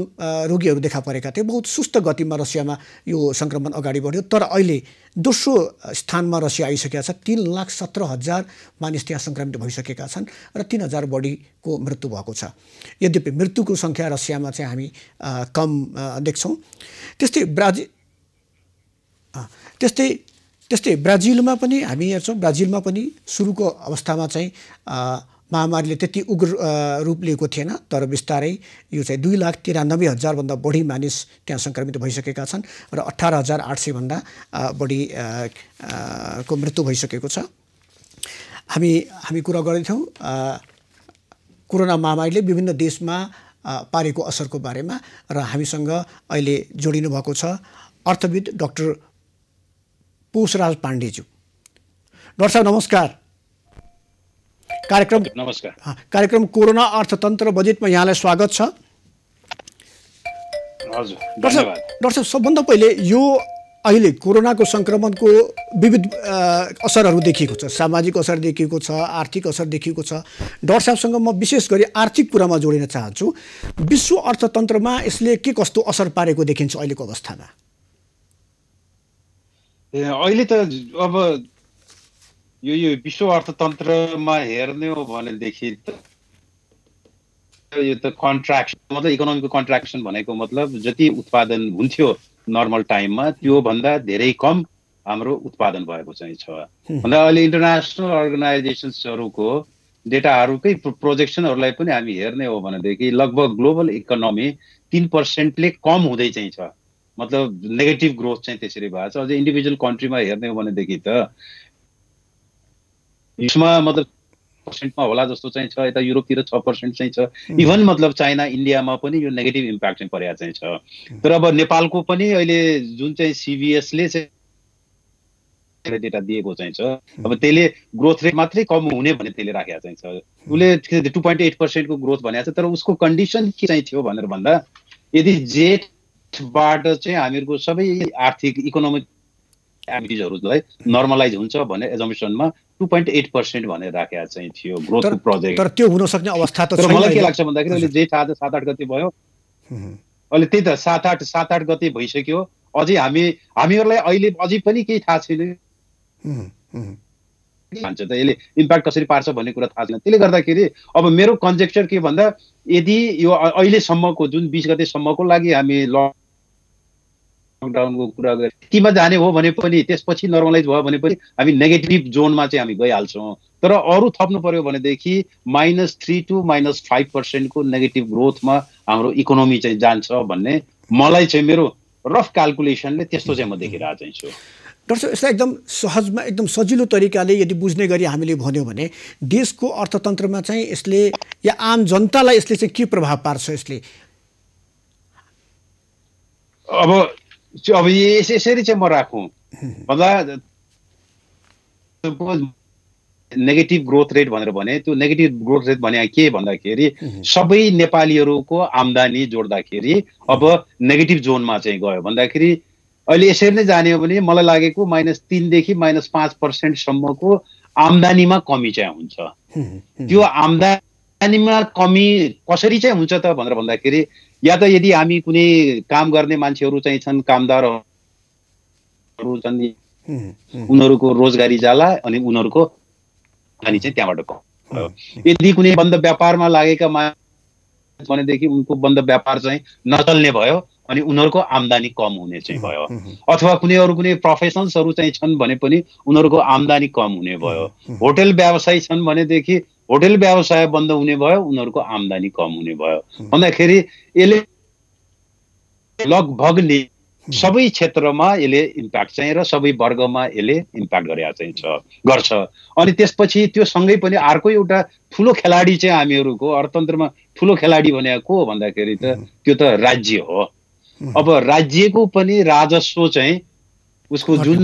रोगीहरू देखा परेका थिए। बहुत सुस्त गतिमा रसियामा यो सङ्क्रमण अगाडि बढ्यो। तर अहिले दोस्रो स्थानमा रसिया आइसकेका छ। 3,17,000 मानिस त्यहाँ सङ्क्रमित भइसकेका छन् र 3,000 बढीको मृत्यु भएको छ। यद्यपि मृत्युको सङ्ख्या रसियामा चाहिँ हामी कम देख्छौँ। त्यस्तै ब्राजिलमा पनि हामी हेर्छौँ। ब्राजिलमा पनि सुरुको अवस्थामा चाहिँ महामारीले त्यति उग्र रूप लिएको थिएन, तर बिस्तारै यो चाहिँ 2,93,000 भन्दा बढी मानिस त्यहाँ सङ्क्रमित भइसकेका छन् र 18,800 भन्दा बढी को मृत्यु भइसकेको छ। हामी कुरा गर्दैथ्यौँ कोरोना महामारीले विभिन्न देशमा पारेको असरको बारेमा र हामीसँग अहिले जोडिनु भएको छ अर्थविद डाक्टर पोषराज पाण्डेज्यू। डाक्टर साहब नमस्कार। कार्यक्रम कोरोना अर्थतन्त्र बजेटमा यहाँलाई स्वागत छ। हजुर धन्यवाद। डाक्टर साहब सबभन्दा पहिले यो अहिले कोरोनाको सङ्क्रमणको विविध असरहरू देखिएको छ, सामाजिक असर देखिएको छ, आर्थिक असर देखिएको छ। डाक्टर साहबसँग म विशेष गरी आर्थिक कुरामा जोडिन चाहन्छु। विश्व अर्थतन्त्रमा यसले के कस्तो असर पारेको देखिन्छ अहिलेको अवस्थामा? अहिले त अब यो विश्व अर्थतन्त्रमा हेर्ने हो भनेदेखि यो त कन्ट्र्याक्सन, मतलब इकोनोमीको कन्ट्र्याक्सन भनेको मतलब जति उत्पादन हुन्थ्यो नर्मल टाइममा त्यो भन्दा धेरै कम हाम्रो उत्पादन भएको चाहिँ छ। भन्दा अहिले इन्टरनेसनल अर्गनाइजेसन्सहरूको डेटाहरूकै प्रोजेक्सनहरूलाई पनि हामी हेर्ने हो भनेदेखि लगभग ग्लोबल इकोनोमी 3%ले कम हुँदै चाहिँ छ। मतलब नेगेटिभ ग्रोथ चाहिँ त्यसरी भएको छ। अझै इन्डिभिजुअल कन्ट्रीमा हेर्ने हो भनेदेखि त यसमा मतलब % होला जस्तो चाहिँ छ। यता युरोपतिर 6% चाहिँ छ। इभन मतलब चाइना इन्डियामा पनि यो नेगेटिभ इम्प्याक्ट चाहिँ परेको चाहिँ छ। तर अब नेपालको पनि अहिले जुन चाहिँ सिबिएसले चाहिँ डेटा दिएको चाहिँ छ, अब त्यसले ग्रोथ रेट मात्रै कम हुने भने त्यसले राखेको चाहिँ छ। उसले 2.8% को ग्रोथ भनेको छ। तर उसको कन्डिसन के चाहिँ थियो भनेर भन्दा यदि जेटबाट चाहिँ हामीहरूको सबै आर्थिक इकोनोमिक एक्टिभिटिजहरूलाई नर्मलाइज हुन्छ भन्ने एजम्पसनमा 2.8% भनेर राखेको चाहिँ थियो ग्रोथको प्रोजेक्ट। तर त्यो हुन सक्ने अवस्था त छैन। मलाई के लाग्छ भन्दाखेरि अहिले जेठ आज 7-8 गते भयो। अहिले त्यही त 7-8 गते भइसक्यो। अझै हामीहरूलाई अहिले अझै पनि केही थाहा छैन भन्छ त यसले इम्प्याक्ट कसरी पार्छ भन्ने कुरा थाहा छैन। त्यसले गर्दाखेरि अब मेरो कन्जेक्चर के भन्दा यदि यो अहिलेसम्मको जुन 20 गतेसम्मको लागि हामी लकडाउनको कुरा गरे तीमा जाने हो भने पनि त्यसपछि नर्मलाइज भयो भने पनि हामी नेगेटिभ जोनमा चाहिँ हामी गइहाल्छौँ। तर अरू थप्नु पर्यो भनेदेखि -3 to -5% को नेगेटिभ ग्रोथमा हाम्रो इकोनोमी चाहिँ जान्छ भन्ने मलाई चाहिँ मेरो रफ क्याल्कुलेसनले त्यस्तो चाहिँ म देखिरहेको चाहिँ छु। डाक्टर साहब यसलाई एकदम सहजमा एकदम सजिलो तरिकाले यदि बुझ्ने गरी हामीले भन्यो भने देशको अर्थतन्त्रमा चाहिँ यसले या आम जनतालाई यसले चाहिँ के प्रभाव पार्छ? यसले अब यसरी चाहिँ म राखौँ भन्दा नेगेटिभ ग्रोथ रेट भनेर भने त्यो नेगेटिभ ग्रोथ रेट भने के भन्दाखेरि सबै नेपालीहरूको आम्दानी जोड्दाखेरि अब नेगेटिभ जोनमा चाहिँ गयो भन्दाखेरि अहिले यसरी नै जाने हो भने मलाई लागेको -3 देखि -5% सम्मको आम्दानीमा कमी चाहिँ हुन्छ। त्यो आम्दानीमा कमी कसरी चाहिँ हुन्छ त भनेर भन्दाखेरि या त यदि हामी कुनै काम गर्ने मान्छेहरू चाहिँ छन्, कामदारहरू छन्, उनीहरूको रोजगारी जाला अनि उनीहरूको आम्दानी चाहिँ त्यहाँबाट यदि कुनै बन्द व्यापारमा लागेका मानिस भनेदेखि उनको बन्द व्यापार चाहिँ नचल्ने भयो अनि उनीहरूको आम्दानी कम हुने चाहिँ भयो, अथवा कुनै प्रोफेसनल्सहरू चाहिँ छन् भने पनि उनीहरूको आम्दानी कम हुने भयो, होटल व्यवसायी छन् भनेदेखि होटल व्यवसाय बन्द हुने भयो, उनीहरूको आम्दानी कम हुने भयो। भन्दाखेरि यसले लगभग सबै क्षेत्रमा यसले इम्प्याक्ट चाहिँ र सबै वर्गमा यसले इम्प्याक्ट गर्छ। अनि त्यसपछि त्यो सँगै पनि अर्को एउटा ठुलो खेलाडी चाहिँ हामीहरूको अर्थतन्त्रमा ठुलो खेलाडी भनेको को हो भन्दाखेरि त त्यो त राज्य हो। अब राज्यको पनि राजस्व चाहिँ उसको जुन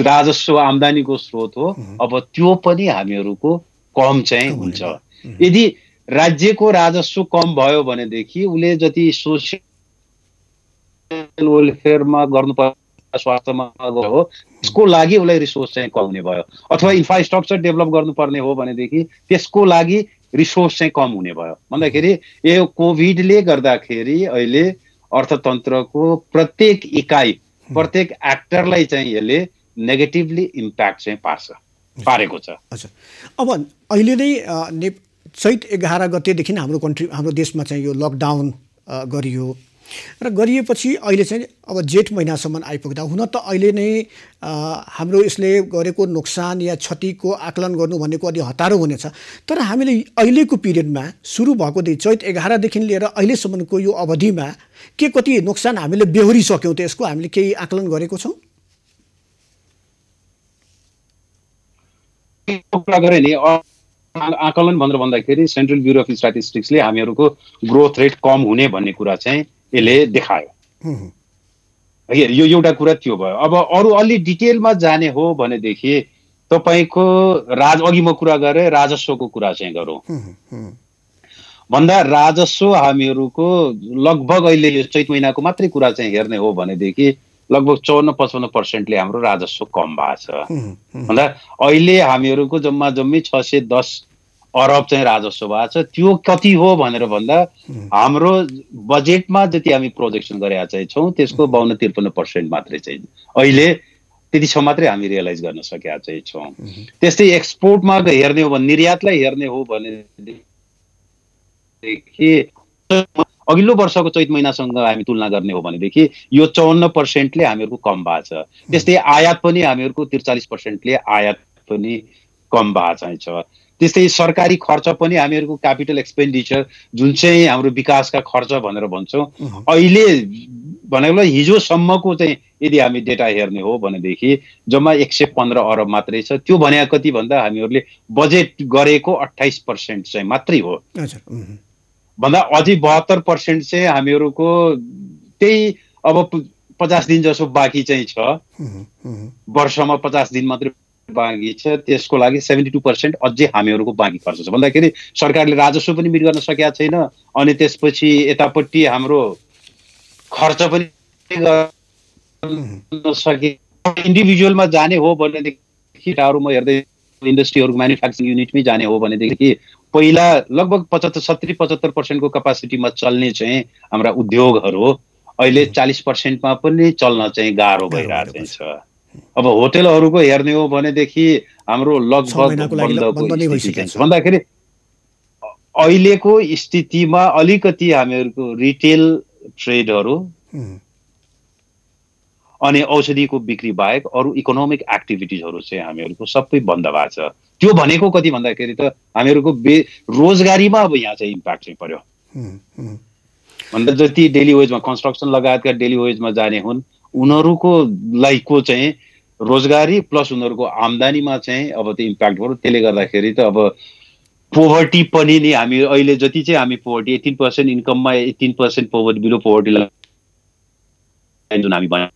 राजस्व आम्दानीको स्रोत हो, अब त्यो पनि हामीहरूको कम चाहिँ हुन्छ। यदि राज्यको राजस्व कम भयो भनेदेखि उसले जति सोसियल वेलफेयरमा गर्नुपर्ने स्वास्थ्यमा हो त्यसको लागि उसलाई रिसोर्स चाहिँ कम हुने भयो, अथवा इन्फ्रास्ट्रक्चर डेभलप गर्नुपर्ने हो भनेदेखि त्यसको लागि रिसोर्स चाहिँ कम हुने भयो। भन्दाखेरि यो कोभिडले गर्दाखेरि अहिले अर्थतन्त्रको प्रत्येक इकाइ प्रत्येक एक्टरलाई चाहिँ यसले नेगेटिभली इम्प्याक्ट चाहिँ पारेको छ। अच्छा, अब अहिले नै चैत 11 गतेदेखि हाम्रो देशमा चाहिँ यो लकडाउन गरियो र गरिएपछि अहिले चाहिँ अब जेठ महिनासम्म आइपुग्दा हुन त अहिले नै हाम्रो यसले गरेको नोक्सान या क्षतिको आकलन गर्नु भनेको अलि हतारो हुनेछ। तर हामीले अहिलेको पिरियडमा सुरु भएको चैत 11 देखि लिएर अहिलेसम्मको यो अवधिमा कति नोक्सान हामीले बेहोरिसक्यौँ त यसको हामीले केही आकलन गरेको छौँ? आकलन भनेर भन्दाखेरि सेन्ट्रल ब्युरो अफ स्ट्याटिस्टिक्सले हामीहरूको ग्रोथ रेट कम हुने भन्ने कुरा चाहिँ यसले देखायो। यो एउटा कुरा त्यो भयो। अब अरू अलि डिटेलमा जाने हो भनेदेखि तपाईँको अघि म कुरा गरेँ राजस्वको कुरा चाहिँ गरौँ भन्दा राजस्व हामीहरूको लगभग अहिले यो चैत महिनाको मात्रै कुरा चाहिँ हेर्ने हो भनेदेखि लगभग 54-55% हाम्रो राजस्व कम भएको छ। भन्दा अहिले हामीहरूको जम्मा जम्मी 610 अरब चाहिँ राजस्व भएको छ। त्यो कति हो भनेर भन्दा हाम्रो बजेटमा जति हामी प्रोजेक्सन गरेका चाहिँ छौँ त्यसको 52-53% मात्रै चाहिँ अहिले त्यतिसम्म मात्रै हामी रियलाइज गर्न सकेका चाहिँ छौँ। त्यस्तै एक्सपोर्टमा हेर्ने हो भने निर्यातलाई हेर्ने हो भनेदेखि अघिल्लो वर्षको चैत महिनासँग हामी तुलना गर्ने हो भनेदेखि यो 54%ले हामीहरूको कम भएको छ। त्यस्तै आयात पनि हामीहरूको 43%ले आयात पनि कम भएको चाहिँ छ। त्यस्तै सरकारी खर्च पनि हामीहरूको क्यापिटल एक्सपेन्डिचर जुन चाहिँ हाम्रो विकासका खर्च भनेर भन्छौँ अहिले भनेको हिजोसम्मको चाहिँ यदि हामी डेटा हेर्ने हो भनेदेखि जम्मा 115 अरब मात्रै छ। त्यो भने कति भन्दा हामीहरूले बजेट गरेको 28% चाहिँ मात्रै हो भन्दा अझै 72% चाहिँ हामीहरूको त्यही अब 50 दिन जसो बाँकी चाहिँ छ। वर्षमा 50 दिन मात्रै बाँकी छ, त्यसको लागि 72% अझै हामीहरूको बाँकी खर्च छ। भन्दाखेरि सरकारले राजस्व पनि मिट गर्न सकेका छैन अनि त्यसपछि यतापट्टि हाम्रो खर्च पनि गर्न सके। इन्डिभिजुअलमा जाने हो भनेदेखि म हेर्दै इन्डस्ट्रीहरू म्यानुफ्याक्चरिङ युनिटमै जाने हो भनेदेखि पहिला लगभग 70-75% को क्यापासिटीमा चल्ने चाहिँ हाम्रा उद्योगहरू अहिले 40%मा पनि चल्न चाहिँ गाह्रो भइरहेको छ। अब होटलहरूको हेर्ने हो भनेदेखि हाम्रो लगभग बन्दको स्थिति छ। भन्दाखेरि अहिलेको स्थितिमा अलिकति हामीहरूको रिटेल ट्रेडहरू अनि औषधिको बिक्री बाहेक अरू इकोनोमिक एक्टिभिटिजहरू चाहिँ हामीहरूको सबै बन्द भएको छ। त्यो भनेको कति भन्दाखेरि त हामीहरूको रोजगारीमा अब यहाँ चाहिँ इम्प्याक्ट चाहिँ पर्यो। भन्दा जति डेली वेजमा कन्स्ट्रक्सन लगायतका डेली वेजमा जाने हुन् उनीहरूको लाइकको चाहिँ रोजगारी प्लस उनीहरूको आम्दानीमा चाहिँ अब त्यो इम्प्याक्ट पर्यो। त्यसले गर्दाखेरि त अब पोभर्टी पनि नि हामी अहिले जति चाहिँ हामी पोभर्टी 18% इन्कममा 18% पोभर्टी बिलो पोभर्टी जुन हामी भन्यौँ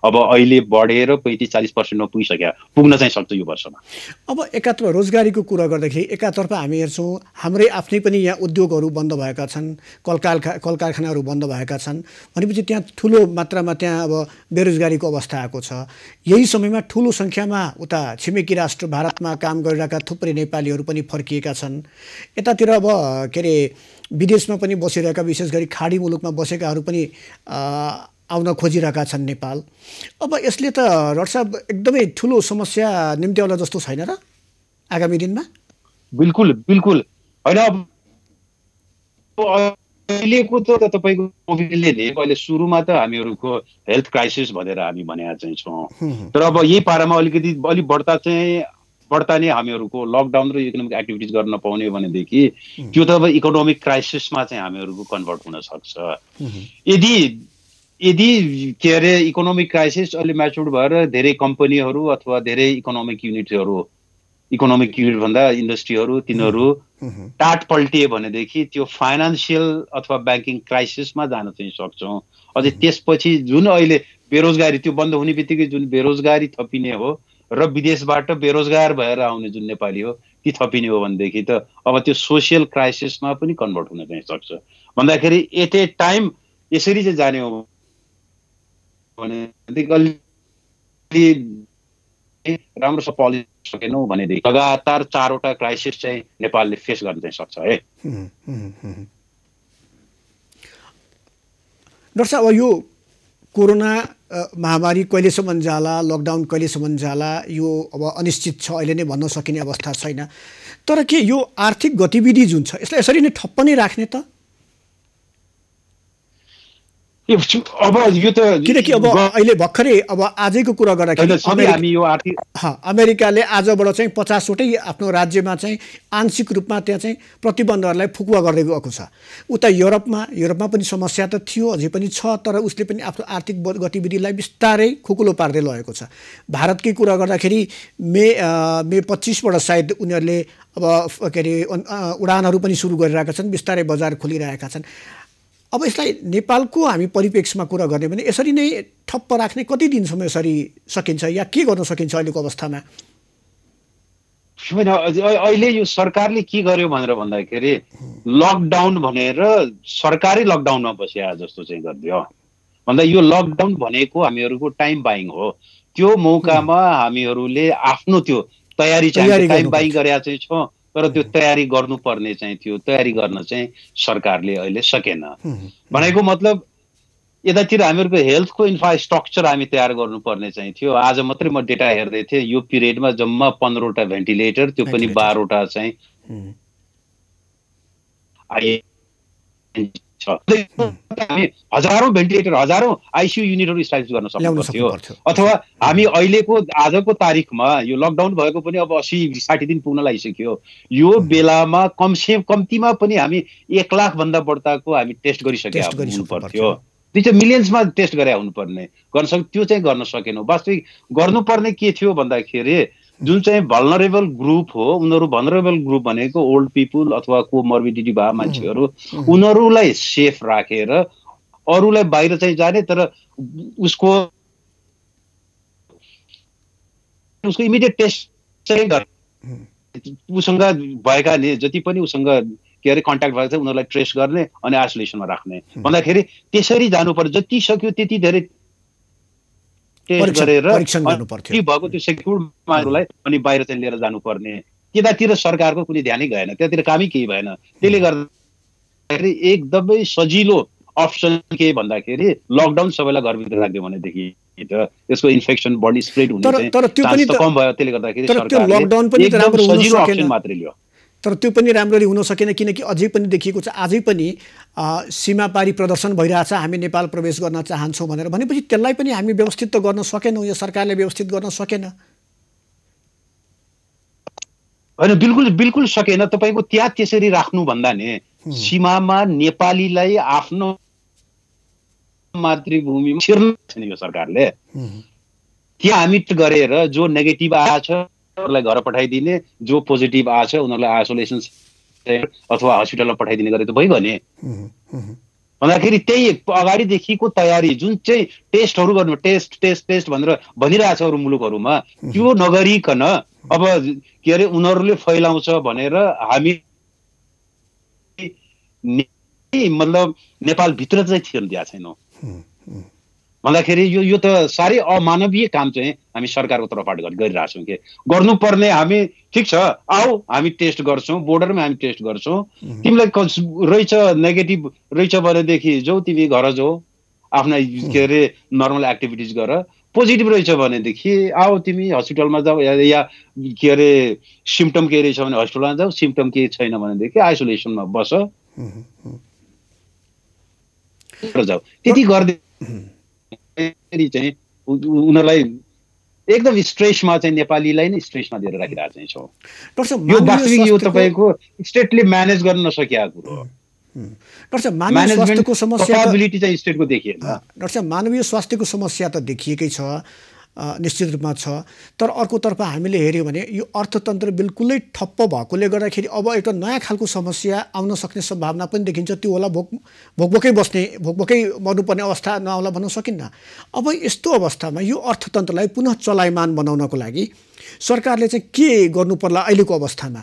अब अहिले बढेर 35-40%मा पुग्न चाहिँ सक्छ यो वर्षमा। अब एकातर्फ रोजगारीको कुरा गर्दाखेरि एकातर्फ हामी हेर्छौँ हाम्रै आफ्नै पनि यहाँ उद्योगहरू बन्द भएका छन्, कल कारखानाहरू बन्द भएका छन् भनेपछि त्यहाँ ठुलो मात्रामा त्यहाँ अब बेरोजगारीको अवस्था आएको छ। यही समयमा ठुलो सङ्ख्यामा उता छिमेकी राष्ट्र भारतमा काम गरिरहेका थुप्रै नेपालीहरू पनि फर्किएका छन्। यतातिर अब के अरे विदेशमा पनि बसिरहेका विशेष गरी खाडी मुलुकमा बसेकाहरू पनि आउन खोजिरहेका छन् नेपाल। अब यसले त डाक्टर साहब एकदमै ठुलो समस्या निम्त्याउला जस्तो छैन र आगामी दिनमा? बिल्कुल बिल्कुल होइन। अब अहिलेको त तपाईँको कोभिडले नै अहिले सुरुमा त हामीहरूको हेल्थ क्राइसिस भनेर हामी भनेका चाहिँ छौँ, तर अब यही पारामा अलिकति अलिक बढ्ता नै हामीहरूको लकडाउन र इकोनोमिक एक्टिभिटिज गर्न नपाउने भनेदेखि त्यो त अब इकोनोमिक क्राइसिसमा चाहिँ हामीहरूको कन्भर्ट हुन सक्छ। यदि के अरे इकोनोमिक क्राइसिस अलि म्याच्योर्ड भएर धेरै कम्पनीहरू अथवा धेरै इकोनोमिक युनिट भन्दा इन्डस्ट्रीहरू तिनीहरू टाट पल्टिए भनेदेखि त्यो फाइनेन्सियल अथवा ब्याङ्किङ क्राइसिसमा जान चाहिँ सक्छौँ। अझै त्यसपछि जुन अहिले बेरोजगारी त्यो बन्द हुने बित्तिकै जुन बेरोजगारी थपिने हो र विदेशबाट बेरोजगार भएर आउने जुन नेपाली हो ती थपिने हो भनेदेखि त अब त्यो सोसियल क्राइसिसमा पनि कन्भर्ट हुन चाहिँ सक्छ। भन्दाखेरि एट ए टाइम यसरी चाहिँ जाने हो भनेदेखि अलि राम्रो पोलिसी सकेनौँ भनेदेखि लगातार 4वटा क्राइसिस चाहिँ नेपालले फेस गर्न चाहिँ सक्छ है। डाक्टर साहब, अब यो कोरोना महामारी कहिलेसम्म जाला, लकडाउन कहिलेसम्म जाला, यो अब अनिश्चित छ, अहिले नै भन्न सकिने अवस्था छैन। तर के यो आर्थिक गतिविधि जुन छ यसलाई यसरी नै ठप्प नै राख्ने त? अब यो त किनकि अब अहिले भर्खरै अब आजैको कुरा गर्दाखेरि अमेरिकाले आजबाट चाहिँ 50वटै आफ्नो राज्यमा चाहिँ आंशिक रूपमा त्यहाँ चाहिँ प्रतिबन्धहरूलाई फुकुवा गर्दै गएको छ। उता युरोपमा पनि समस्या त थियो, अझै पनि छ, तर उसले पनि आफ्नो आर्थिक गतिविधिलाई बिस्तारै खुकुलो पार्दै लगेको छ। भारतकै कुरा गर्दाखेरि मे 25बाट सायद उनीहरूले अब के अरे उडानहरू पनि सुरु गरिरहेका छन्, बिस्तारै बजार खोलिरहेका छन्। अब यसलाई नेपालको हामी परिप्रेक्ष्यमा कुरा गर्ने भने यसरी नै ठप्प राख्ने कति दिनसम्म यसरी सकिन्छ या के गर्न सकिन्छ अहिलेको अवस्थामा? अहिले यो सरकारले के गर्यो भनेर भन्दाखेरि लकडाउन भनेर सरकारी लकडाउनमा बसिया जस्तो चाहिँ गरिदियो। भन्दा यो लकडाउन भनेको हामीहरूको टाइम बाइङ हो। त्यो मौकामा हामीहरूले आफ्नो त्यो तयारी चाहिँ टाइम बाइङ गरेका चाहिँ छौँ, तर त्यो तयारी गर्नुपर्ने चाहिँ थियो, तयारी गर्न चाहिँ सरकारले अहिले सकेन। भनेको मतलब यतातिर हामीहरूको हेल्थको इन्फ्रास्ट्रक्चर हामी तयार गर्नुपर्ने चाहिँ थियो। आज मात्रै म डेटा हेर्दै थिएँ, यो पिरियडमा जम्मा 15वटा भेन्टिलेटर, त्यो पनि 12वटा चाहिँ हामी हजारौं भेन्टिलेटर, हजारौं आइसियु युनिटहरू इस्टाब्लिस गर्न सक्नुपर्थ्यो। अथवा हामी अहिलेको आजको तारिखमा यो लकडाउन भएको पनि अब 80-60 दिन पुग्न लागिसक्यो। यो बेलामा कम्तीमा पनि हामी 1 लाख भन्दा बढ्ताको हामी टेस्ट गरिसकेका हुनुपर्थ्यो। त्यो चाहिँ मिलियन्समा टेस्ट गरे हुनुपर्ने त्यो चाहिँ गर्न सकेनौँ। वास्तविक गर्नुपर्ने के थियो भन्दाखेरि जुन चाहिँ भल्नरेबल ग्रुप हो, उनीहरू भल्नरेबल ग्रुप भनेको ओल्ड पिपुल अथवा कोमर्बिडिटी भए मान्छेहरू, उनीहरूलाई सेफ राखेर अरूलाई बाहिर चाहिँ जाने, तर उसको इमिडिएट टेस्ट चाहिँ उसँग भएका जति पनि उसँग के अरे कन्ट्याक्ट भएको छ उनीहरूलाई ट्रेस गर्ने अनि आइसोलेसनमा राख्ने। भन्दाखेरि त्यसरी जानुपर्छ, जति सक्यो त्यति धेरै टेस्ट गरेर भएको त्यो सेक्युर्ड मान्छेलाई अनि बाहिर चाहिँ लिएर जानुपर्ने। त्यतातिर सरकारको कुनै ध्यानै गएन, त्यतातिर कामै केही भएन। त्यसले गर्दाखेरि एकदमै सजिलो अप्सन के भन्दाखेरि लकडाउन सबैलाई घरभित्र राख्दियो भनेदेखि यसको इन्फेक्सन बढी स्प्रेड हुने चान्स त कम भयो। त्यसले गर्दाखेरि सरकारले एकदम सजिलो अप्सन मात्रै लियो। तर त्यो पनि राम्ररी हुन सकेन, किनकि अझै पनि देखिएको छ आजै पनि सीमापारी प्रदर्शन भइरहेछ, हामी नेपाल प्रवेश गर्न चाहन्छौँ भनेर। भनेपछि त्यसलाई पनि हामी व्यवस्थित त गर्न सकेनौँ, यो सरकारले व्यवस्थित गर्न सकेन। होइन, बिल्कुल सकेन। तपाईँको त्यहाँ त्यसरी राख्नुभन्दा नि सीमामा नेपालीलाई आफ्नो मातृभूमिमा छिर्न छैन यो सरकारले। त्यहाँ हामी गरेर जो नेगेटिभ आएछ उनीहरूलाई घर पठाइदिने, जो पोजिटिभ आएछ उनीहरूलाई आइसोलेसन अथवा हस्पिटलमा पठाइदिने गरे त भइगयो नि। भन्दाखेरि त्यही अगाडिदेखिको तयारी जुन चाहिँ टेस्टहरू गर्नु, टेस्ट भनेर भनिरहेछ अरू मुलुकहरूमा, त्यो नगरिकन अब के अरे उनीहरूले फैलाउँछ भनेर हामी मतलब नेपालभित्र चाहिँ थिर्न दिएको छैनौँ। भन्दाखेरि यो त साह्रै अमानवीय काम चाहिँ हामी सरकारको तर्फबाट गरिरहेछौँ। के गर्नुपर्ने हामी ठिक छ, आऊ हामी टेस्ट गर्छौँ, बोर्डरमा हामी टेस्ट गर्छौँ, तिमीलाई रहेछ नेगेटिभ रहेछ भनेदेखि जाऊ तिमी घर जाऊ, आफ्ना के अरे नर्मल एक्टिभिटिज गर, पोजिटिभ रहेछ भनेदेखि आओ तिमी हस्पिटलमा जाऊ या के अरे सिम्पटम के रहेछ भने हस्पिटलमा जाऊ, सिम्पटम के छैन भनेदेखि आइसोलेसनमा बस जाऊ। त्यति गर्दै चाहिँ उनीहरूलाई एकदम स्ट्रेसमा चाहिँ नेपालीलाई नै स्ट्रेसमा दिएर राखिरहेको चाहिँ छौँ। यो वास्तविक यो तपाईँको स्टेटले म्यानेज गर्न नसकेको कुरो हो। डाक्टर साहब, मानवीय स्वास्थ्यको समस्या चाहिँ स्टेटको देखिएन। डाक्टर साहब, मानवीय स्वास्थ्यको समस्या त देखिएकै छ, निश्चित रूपमा छ। तर अर्कोतर्फ हामीले हेऱ्यौँ भने यो अर्थतन्त्र बिल्कुलै ठप्प भएकोले गर्दाखेरि अब एउटा नयाँ खालको समस्या आउन सक्ने सम्भावना पनि देखिन्छ। त्यो होला भोकभोकै मर्नुपर्ने अवस्था नआउला भन्न सकिन्न। अब यस्तो अवस्थामा यो अर्थतन्त्रलाई पुनः चलायमान बनाउनको लागि सरकारले चाहिँ के गर्नु पर्ला अहिलेको अवस्थामा?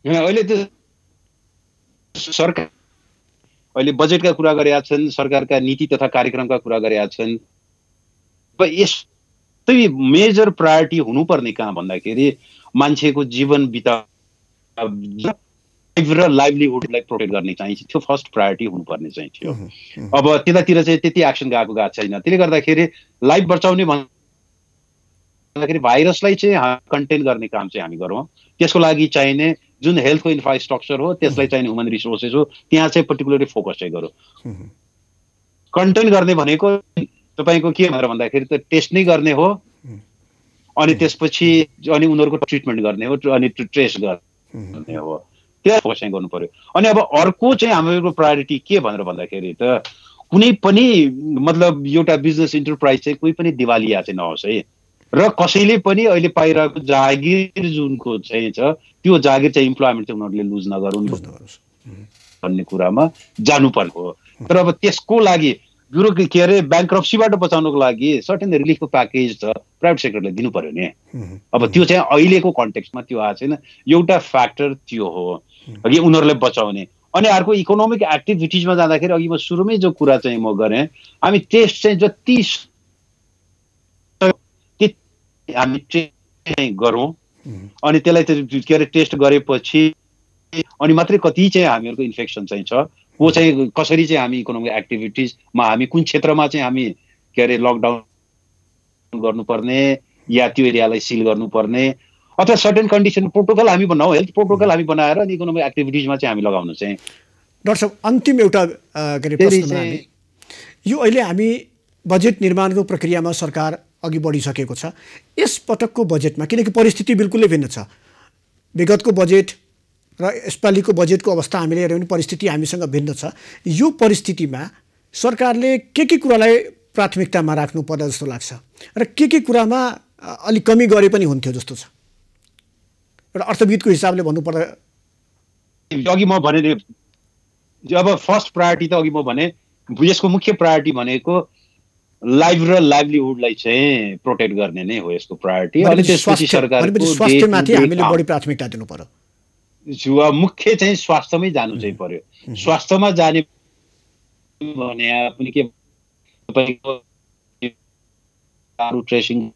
अहिले त सरकार अहिले बजेटका कुरा गरेका छन्, सरकारका नीति तथा कार्यक्रमका कुरा गरेका छन्। यस्तै मेजर प्रायोरिटी हुनुपर्ने कहाँ भन्दाखेरि मान्छेको जीवन र लाइभलीहुडलाई प्रोटेक्ट गर्ने चाहिँ थियो, फर्स्ट प्रायोरिटी हुनुपर्ने चाहिँ थियो। अब त्यतातिर चाहिँ त्यति एक्सन गएको छैन। त्यसले गर्दाखेरि लाइफ बचाउने भन्दाखेरि भाइरसलाई चाहिँ कन्टेन गर्ने काम चाहिँ हामी गरौँ। त्यसको लागि चाहिने जुन हेल्थको इन्फ्रास्ट्रक्चर हो, त्यसलाई चाहिने ह्युमन रिसोर्सेस हो, त्यहाँ चाहिँ पर्टिकुलरली फोकस चाहिँ गरौँ। कन्टेन गर्ने भनेको तपाईँको के भनेर भन्दाखेरि त टेस्ट नै गर्ने हो, अनि त्यसपछि अनि उनीहरूको ट्रिटमेन्ट गर्ने हो, अनि ट्रेस गर्ने हो। त्यो फोकस चाहिँ गर्नु पर्यो। अनि अब अर्को चाहिँ हाम्रो प्रायोरिटी के भनेर भन्दाखेरि त कुनै पनि मतलब एउटा बिजनेस इन्टरप्राइज चाहिँ कोही पनि दिवालिया चाहिँ नहोस् है, र कसैले पनि अहिले पाइरहेको जागिर जुनको चाहिँ छ त्यो जागिर चाहिँ इम्प्लोइमेन्ट चाहिँ उनीहरूले लुज नगरून् भन्ने कुरामा जानुपर्ने हो। तर अब त्यसको लागि के अरे ब्याङ्क्रप्सीबाट बचाउनको लागि सर्टेन रिलिफको प्याकेज त प्राइभेट सेक्टरले दिनु पर्यो नि। अब त्यो चाहिँ अहिलेको कन्टेक्स्टमा त्यो आएको छैन। एउटा फ्याक्टर त्यो हो अघि उनीहरूलाई बचाउने। अनि अर्को इकोनोमिक एक्टिभिटिजमा जाँदाखेरि अघि म सुरुमै जो कुरा चाहिँ म गरेँ, हामी टेस्ट चाहिँ जति हामी टेस्ट गरौँ, अनि त्यसलाई के अरे टेस्ट गरेपछि अनि मात्रै कति चाहिँ हामीहरूको इन्फेक्सन चाहिँ छ, वो चाहिँ कसरी चाहिँ हामी इकोनोमिक एक्टिभिटिजमा हामी कुन क्षेत्रमा चाहिँ हामी के अरे लकडाउन गर्नुपर्ने या त्यो एरियालाई सिल गर्नुपर्ने अथवा सर्टेन कन्डिसन प्रोटोकल हामी बनाऊ, हेल्थ प्रोटोकल हामी बनाएर अनि इकोनोमिक एक्टिभिटिजमा चाहिँ हामी लगाउनु चाहिँ। डाक्टर साहब, अन्तिम एउटा यो अहिले हामी बजेट निर्माणको प्रक्रियामा सरकार अघि बढिसकेको छ। यस पटकको बजेटमा किनकि परिस्थिति बिल्कुलै भिन्न छ, विगतको बजेट र यसपालिको बजेटको अवस्था हामीले हेऱ्यौँ भने परिस्थिति हामीसँग भिन्न छ। यो परिस्थितिमा सरकारले के कुरालाई प्राथमिकतामा राख्नु पर्ला जस्तो लाग्छ र के कुरामा अलिक कमी गरे पनि हुन्थ्यो जस्तो छ? एउटा अर्थविदको हिसाबले भन्नुपर्दा अघि म भने अब फर्स्ट प्रायोरिटी त अघि म भने यसको मुख्य प्रायोरिटी भनेको लाइफ र लाइभलीहुडलाई चाहिँ प्रोटेक्ट गर्ने नै हो यसको प्रायोरिटी। अनि त्यसपछि सरकारको स्वास्थ्यमाथि हामीले बढी प्राथमिकता दिनु पर्यो। मुख्य चाहिँ स्वास्थ्यमै जानु चाहिँ पर्यो। स्वास्थ्यमा जाने भने पनि के ट्रेसिङ,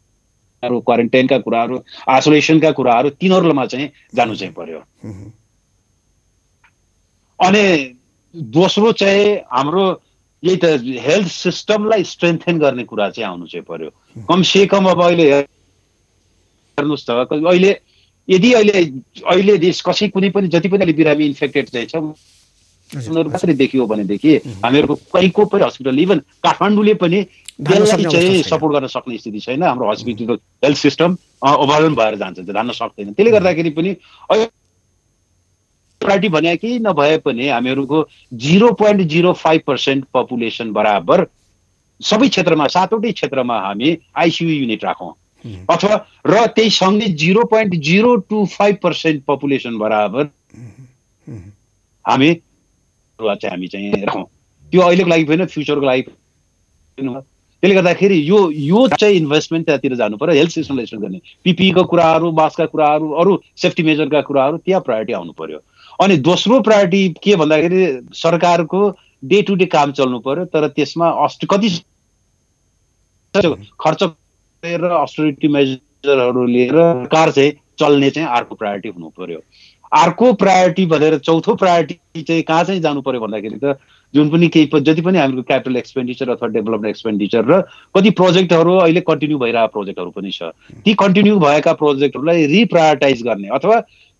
क्वारेन्टाइनका कुराहरू, आइसोलेसनका कुराहरू, तिनीहरूमा चाहिँ जानु चाहिँ पर्यो। अनि दोस्रो चाहिँ हाम्रो यही त हेल्थ सिस्टमलाई स्ट्रेन्थेन गर्ने कुरा चाहिँ आउनु चाहिँ पर्यो। कमसे कम अब अहिले हेर्नुहोस् त, अहिले यदि अहिले कसै कुनै पनि जति पनि बिरामी इन्फेक्टेड चाहिँ छ उनीहरू कसरी देखियो भनेदेखि हामीहरूको कहीँको पनि हस्पिटल, इभन काठमाडौँले पनि त्यसलाई चाहिँ सपोर्ट गर्न सक्ने स्थिति छैन। हाम्रो हस्पिटल हेल्थ सिस्टम ओभरअल भएर जान्छ, धान्न सक्दैन। त्यसले गर्दाखेरि पनि प्रायोरिटी भने कि नभए पनि हामीहरूको 0.05% पपुलेसन बराबर सबै क्षेत्रमा, 7वटै क्षेत्रमा हामी आइसियु युनिट राखौँ, अथवा र त्यही सँगै 0.025% पपुलेसन बराबर हामी चाहिँ राखौँ। त्यो अहिलेको लागि होइन, फ्युचरको लागि। त्यसले गर्दाखेरि यो चाहिँ इन्भेस्टमेन्ट त्यहाँतिर जानु पर्यो। हेल्थ सिस्टमलाई स्ट्रेन्थ गर्ने, पिपीईको कुराहरू, मास्कका कुराहरू, अरू सेफ्टी मेजरका कुराहरू त्यहाँ प्रायोरिटी आउनु पर्यो। अनि दोस्रो प्रायोरिटी के भन्दाखेरि सरकारको डे टु डे काम चल्नु पर्यो, तर त्यसमा कति खर्च गरेर अस्टेरिटी मेजरहरू लिएर सरकार चाहिँ चल्ने चाहिँ अर्को प्रायोरिटी हुनु पर्यो। अर्को प्रायोरिटी भनेर चौथो प्रायोरिटी चाहिँ कहाँ चाहिँ जानु पर्यो भन्दाखेरि त जुन पनि जति पनि हाम्रो क्यापिटल एक्सपेन्डिचर अथवा डेभलपमेन्ट एक्सपेन्डिचर र कति प्रोजेक्टहरू अहिले कन्टिन्यू भइरहेको प्रोजेक्टहरू पनि छ। ती कन्टिन्यू भएका प्रोजेक्टहरूलाई रिप्रायोरिटाइज गर्ने अथवा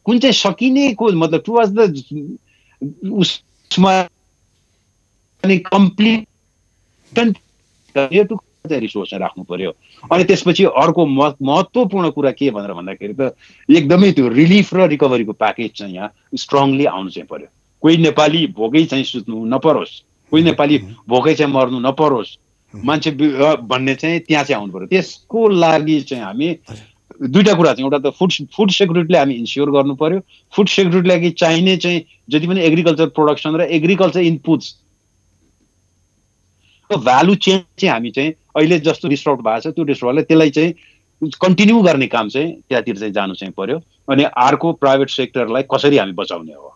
कुन चाहिँ सकिनेको मतलब टुवर्ड्स द उसमा कम्प्लिट रिसोर्स राख्नु पर्यो। अनि त्यसपछि अर्को महत्त्वपूर्ण कुरा के भनेर भन्दाखेरि त एकदमै त्यो रिलिफ र रिकभरीको प्याकेज चाहिँ यहाँ स्ट्रङली आउनु चाहिँ पर्यो। कोही नेपाली भोकै चाहिँ सुत्नु नपरोस्, कोही नेपाली भोकै चाहिँ मर्नु नपरोस् मान्छे भन्ने चाहिँ त्यहाँ चाहिँ आउनु पर्यो। त्यसको लागि चाहिँ हामी दुईटा कुरा चाहिँ, एउटा त फुड सेक्युरिटीलाई हामी इन्स्योर गर्नु पर्यो। फुड सेक्युरिटीलाई लागि चाहिने चाहिँ जति पनि एग्रिकल्चर प्रोडक्सन र एग्रिकल्चर इनपुट्स भ्यालु चेन चाहिँ हामी चाहिँ अहिले जस्तो डिस्ट्रप्ट भएको छ त्यो डिस्ट्रप्टलाई त्यसलाई चाहिँ कन्टिन्यू गर्ने काम चाहिँ त्यहाँतिर चाहिँ जानु चाहिँ पर्यो। अनि अर्को प्राइभेट सेक्टरलाई कसरी हामी बचाउने हो।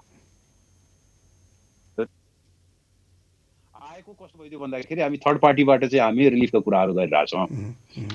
आएको कस्तो भइदियो भन्दाखेरि हामी थर्ड पार्टीबाट चाहिँ हामी रिलिफको कुराहरू गरिरहेछौँ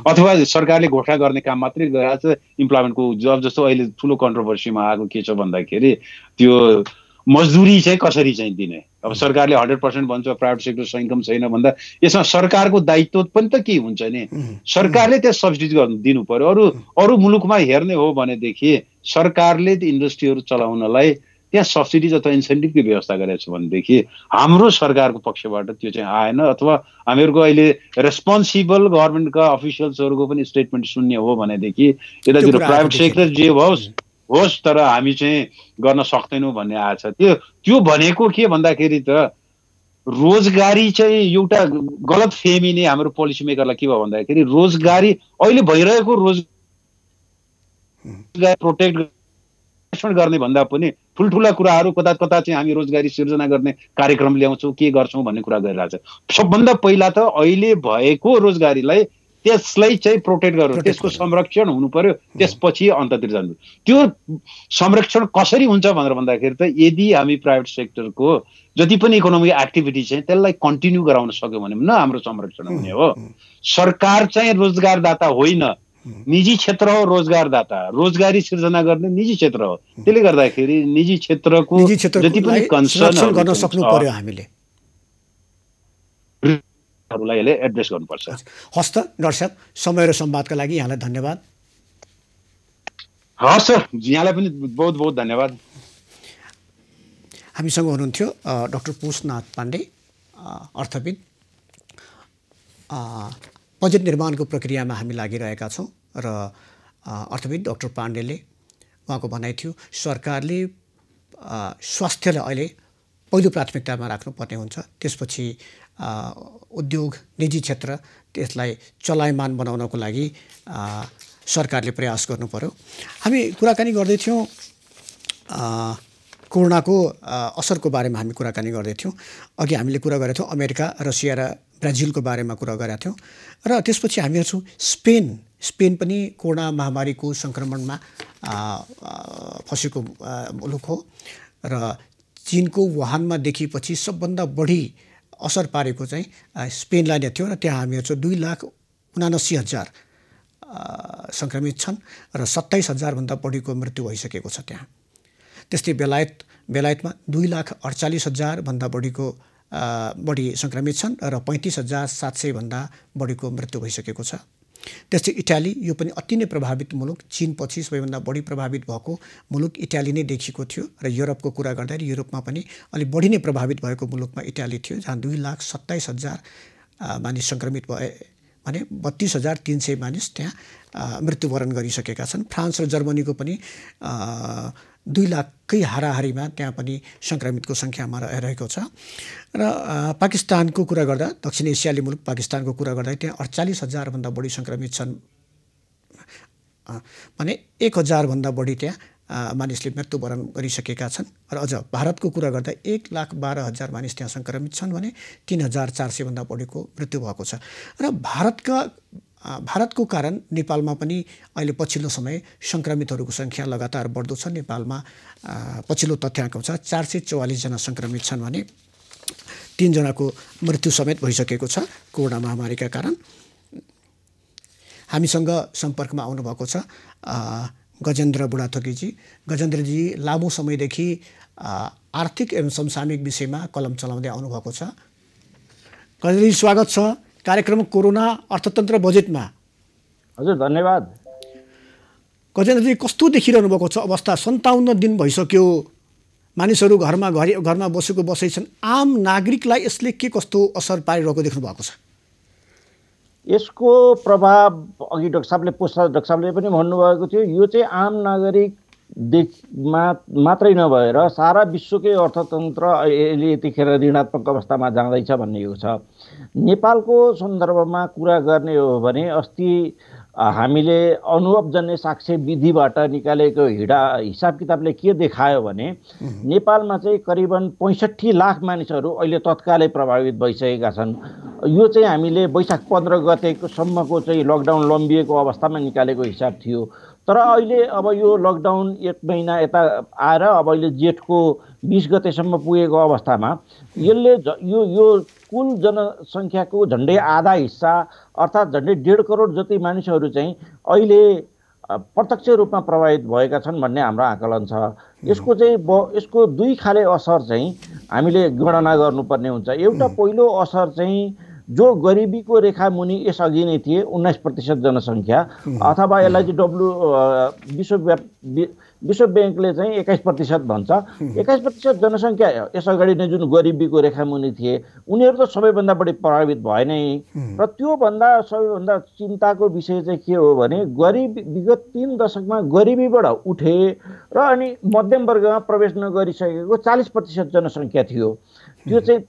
अथवा सरकारले घोषणा गर्ने काम मात्रै गरिरहेको छ। इम्प्लोइमेन्टको जब जस्तो अहिले ठुलो कन्ट्रोभर्सीमा आएको के छ भन्दाखेरि त्यो मजदुरी चाहिँ कसरी चाहिँ दिने। अब सरकारले 100% भन्छ प्राइभेट सेक्टर इन्कम छैन भन्दा यसमा सरकारको दायित्व पनि त के हुन्छ नि, सरकारले त्यहाँ सब्सिडी दिनु पर्यो। अरू मुलुकमा हेर्ने हो भनेदेखि सरकारले इन्डस्ट्रीहरू चलाउनलाई त्यहाँ सब्सिडिज अथवा इन्सेन्टिभको व्यवस्था गरेको छ भनेदेखि हाम्रो सरकारको पक्षबाट त्यो चाहिँ आएन। अथवा हामीहरूको अहिले रेस्पोन्सिबल गभर्मेन्टका अफिसियल्सहरूको पनि स्टेटमेन्ट सुन्ने हो भनेदेखि यतातिर प्राइभेट सेक्टर जे होस् तर हामी चाहिँ गर्न सक्दैनौँ भन्ने आएछ। त्यो भनेको के भन्दाखेरि त रोजगारी चाहिँ एउटा गलत फेमी नै हाम्रो पोलिसी मेकरलाई के भयो भन्दाखेरि रोजगारी अहिले भइरहेको रोजगार प्रोटेक्ट गर्ने भन्दा पनि ठुल्ठुला कुराहरू कता कता चाहिँ हामी रोजगारी सिर्जना गर्ने कार्यक्रम ल्याउँछौँ के गर्छौँ भन्ने कुरा गरिरहेछ। सबभन्दा पहिला त अहिले भएको रोजगारीलाई त्यसलाई चाहिँ प्रोटेक्ट गर्नु, त्यसको संरक्षण हुनु पर्यो, त्यसपछि अन्ततिर जानु। त्यो संरक्षण कसरी हुन्छ भनेर भन्दाखेरि त यदि हामी प्राइभेट सेक्टरको जति पनि इकोनोमिक एक्टिभिटी चाहिँ त्यसलाई कन्टिन्यू गराउन सक्यौँ भने न हाम्रो संरक्षण हुने हो। सरकार चाहिँ रोजगारदाता होइन, निजी क्षेत्र हो रोजगारदाता, रोजगारी सिर्जना गर्ने निजी क्षेत्र हो। त्यसले गर्दाखेरि निजी क्षेत्रको जति पनि कन्सर्न गर्न सक्नु पर्यो हामीले हरूलाई एड्रेस गर्नुपर्छ। हस् त डाक्टर साहब, समय र संवादका लागि यहाँलाई धन्यवाद। हस् सर, यहाँलाई पनि बहुत बहुत धन्यवाद। हामीसँग हुनुहुन्थ्यो डाक्टर पुष्पनाथ पाण्डे, अर्थविद। बजेट निर्माणको प्रक्रियामा हामी लागिरहेका छौँ र अर्थविद डाक्टर पाण्डेले उहाँको भनाइ थियो सरकारले स्वास्थ्यलाई अहिले पहिलो प्राथमिकतामा राख्नुपर्ने हुन्छ, त्यसपछि उद्योग निजी क्षेत्र त्यसलाई चलायमान बनाउनको लागि सरकारले प्रयास गर्नु पर्यो। हामी कुराकानी गर्दैथ्यौँ कोरोनाको असरको बारेमा हामी कुराकानी गर्दैथ्यौँ। अघि हामीले कुरा गरेका थियौँ अमेरिका, रसिया र ब्राजिलको बारेमा कुरा गरेका थियौँ र त्यसपछि हामी हेर्छौँ स्पेन पनि कोरोना महामारीको सङ्क्रमणमा फँसेको मुलुक हो र चीनको वुहानमा देखिएपछि सबभन्दा बढी असर पारेको चाहिँ स्पेनलाई नै थियो र त्यहाँ हामी हेर्छौँ 2,79,000 सङ्क्रमित छन् र 27,000 भन्दा बढीको मृत्यु भइसकेको छ त्यहाँ। त्यस्तै बेलायतमा 2,48,000 भन्दा बढी सङ्क्रमित छन् र 35,700 भन्दा बढीको मृत्यु भइसकेको छ। त्यस्तै इटाली, यो पनि अति नै प्रभावित मुलुक, चीनपछि सबैभन्दा बढी प्रभावित भएको मुलुक इटाली नै देखिएको थियो र युरोपको कुरा गर्दाखेरि युरोपमा पनि अलिक बढी नै प्रभावित भएको मुलुकमा इटाली थियो, जहाँ 2,27,000 मानिस सङ्क्रमित भए भने 32,300 मानिस त्यहाँ मृत्युवरण गरिसकेका छन्। फ्रान्स र जर्मनीको पनि 2 लाखकै हाराहारीमा त्यहाँ पनि सङ्क्रमितको सङ्ख्यामा रहेको छ। र पाकिस्तानको कुरा गर्दा, दक्षिण एसियाली मुलुक पाकिस्तानको कुरा गर्दा त्यहाँ 48,000 भन्दा बढी सङ्क्रमित छन् भने 1,000 भन्दा बढी त्यहाँ मानिसले मृत्युवरण गरिसकेका छन्। र अझ भारतको कुरा गर्दा 1,12,000 मानिस त्यहाँ सङ्क्रमित छन् भने 3,400 भन्दा बढीको मृत्यु भएको छ। र भारतको कारण नेपालमा पनि अहिले पछिल्लो समय सङ्क्रमितहरूको सङ्ख्या लगातार बढ्दो छ। नेपालमा पछिल्लो तथ्याङ्क छ 444 जना सङ्क्रमित छन् भने 3 जनाको मृत्यु समेत भइसकेको छ कोरोना महामारीका कारण। हामीसँग सम्पर्कमा आउनुभएको छ गजेन्द्र बुढाथोकीजी। गजेन्द्रजी लामो समयदेखि आर्थिक एवं समसामयिक विषयमा कलम चलाउँदै आउनुभएको छ। गजेन्द्रजी स्वागत छ कार्यक्रम कोरोना अर्थतन्त्र बजेटमा। हजुर धन्यवाद। गजेन्द्रजी कस्तो देखिरहनु भएको छ अवस्था? 57 दिन भइसक्यो, मानिसहरू घरमा बसेको बसै छन्। आम नागरिकलाई यसले के कस्तो असर पारिरहेको देख्नु भएको छ? यसको प्रभाव अघि डाक्टर साहबले पनि भन्नुभएको थियो, यो चाहिँ आम नागरिक मात्रै नभएर सारा विश्वकै अर्थतन्त्र अहिले यतिखेर ऋणात्मक अवस्थामा जाँदैछ भन्ने यो छ। नेपालको सन्दर्भमा कुरा गर्ने हो भने अस्ति हामीले अनुभवजन्य साक्ष्य विधिबाट निकालेको हिसाब किताबले के देखायो भने नेपालमा चाहिँ करिबन 65 लाख मानिसहरू अहिले तत्कालै प्रभावित भइसकेका छन्। यो चाहिँ हामीले वैशाख 15 गतेसम्मको चाहिँ लकडाउन लम्बिएको अवस्थामा निकालेको हिसाब थियो। तर अहिले अब यो लकडाउन 1 महिना यता आएर अब अहिले जेठको 20 गतेसम्म पुगेको अवस्थामा यसले यो कुल जनसङ्ख्याको झन्डै आधा हिस्सा अर्थात् झन्डै 1.5 करोड जति मानिसहरू चाहिँ अहिले प्रत्यक्ष रूपमा प्रभावित भएका छन् भन्ने हाम्रो आकलन छ। यसको दुई खाले असर चाहिँ हामीले गणना गर्नुपर्ने हुन्छ। एउटा पहिलो असर चाहिँ जो गरिबीको रेखा मुनि यसअघि नै थिए 19% जनसङ्ख्या, अथवा यसलाई चाहिँ विश्व ब्याङ्कले चाहिँ 21% भन्छ। 21% जनसङ्ख्या यस अगाडि नै जुन गरिबीको रेखा मुनि थिए उनीहरू त सबैभन्दा बढी प्रभावित भए नै। र त्योभन्दा सबैभन्दा चिन्ताको विषय चाहिँ के हो भने विगत 3 दशकमा गरिबीबाट उठे र अनि मध्यम वर्गमा प्रवेश नगरिसकेको 40% जनसङ्ख्या थियो। त्यो चाहिँ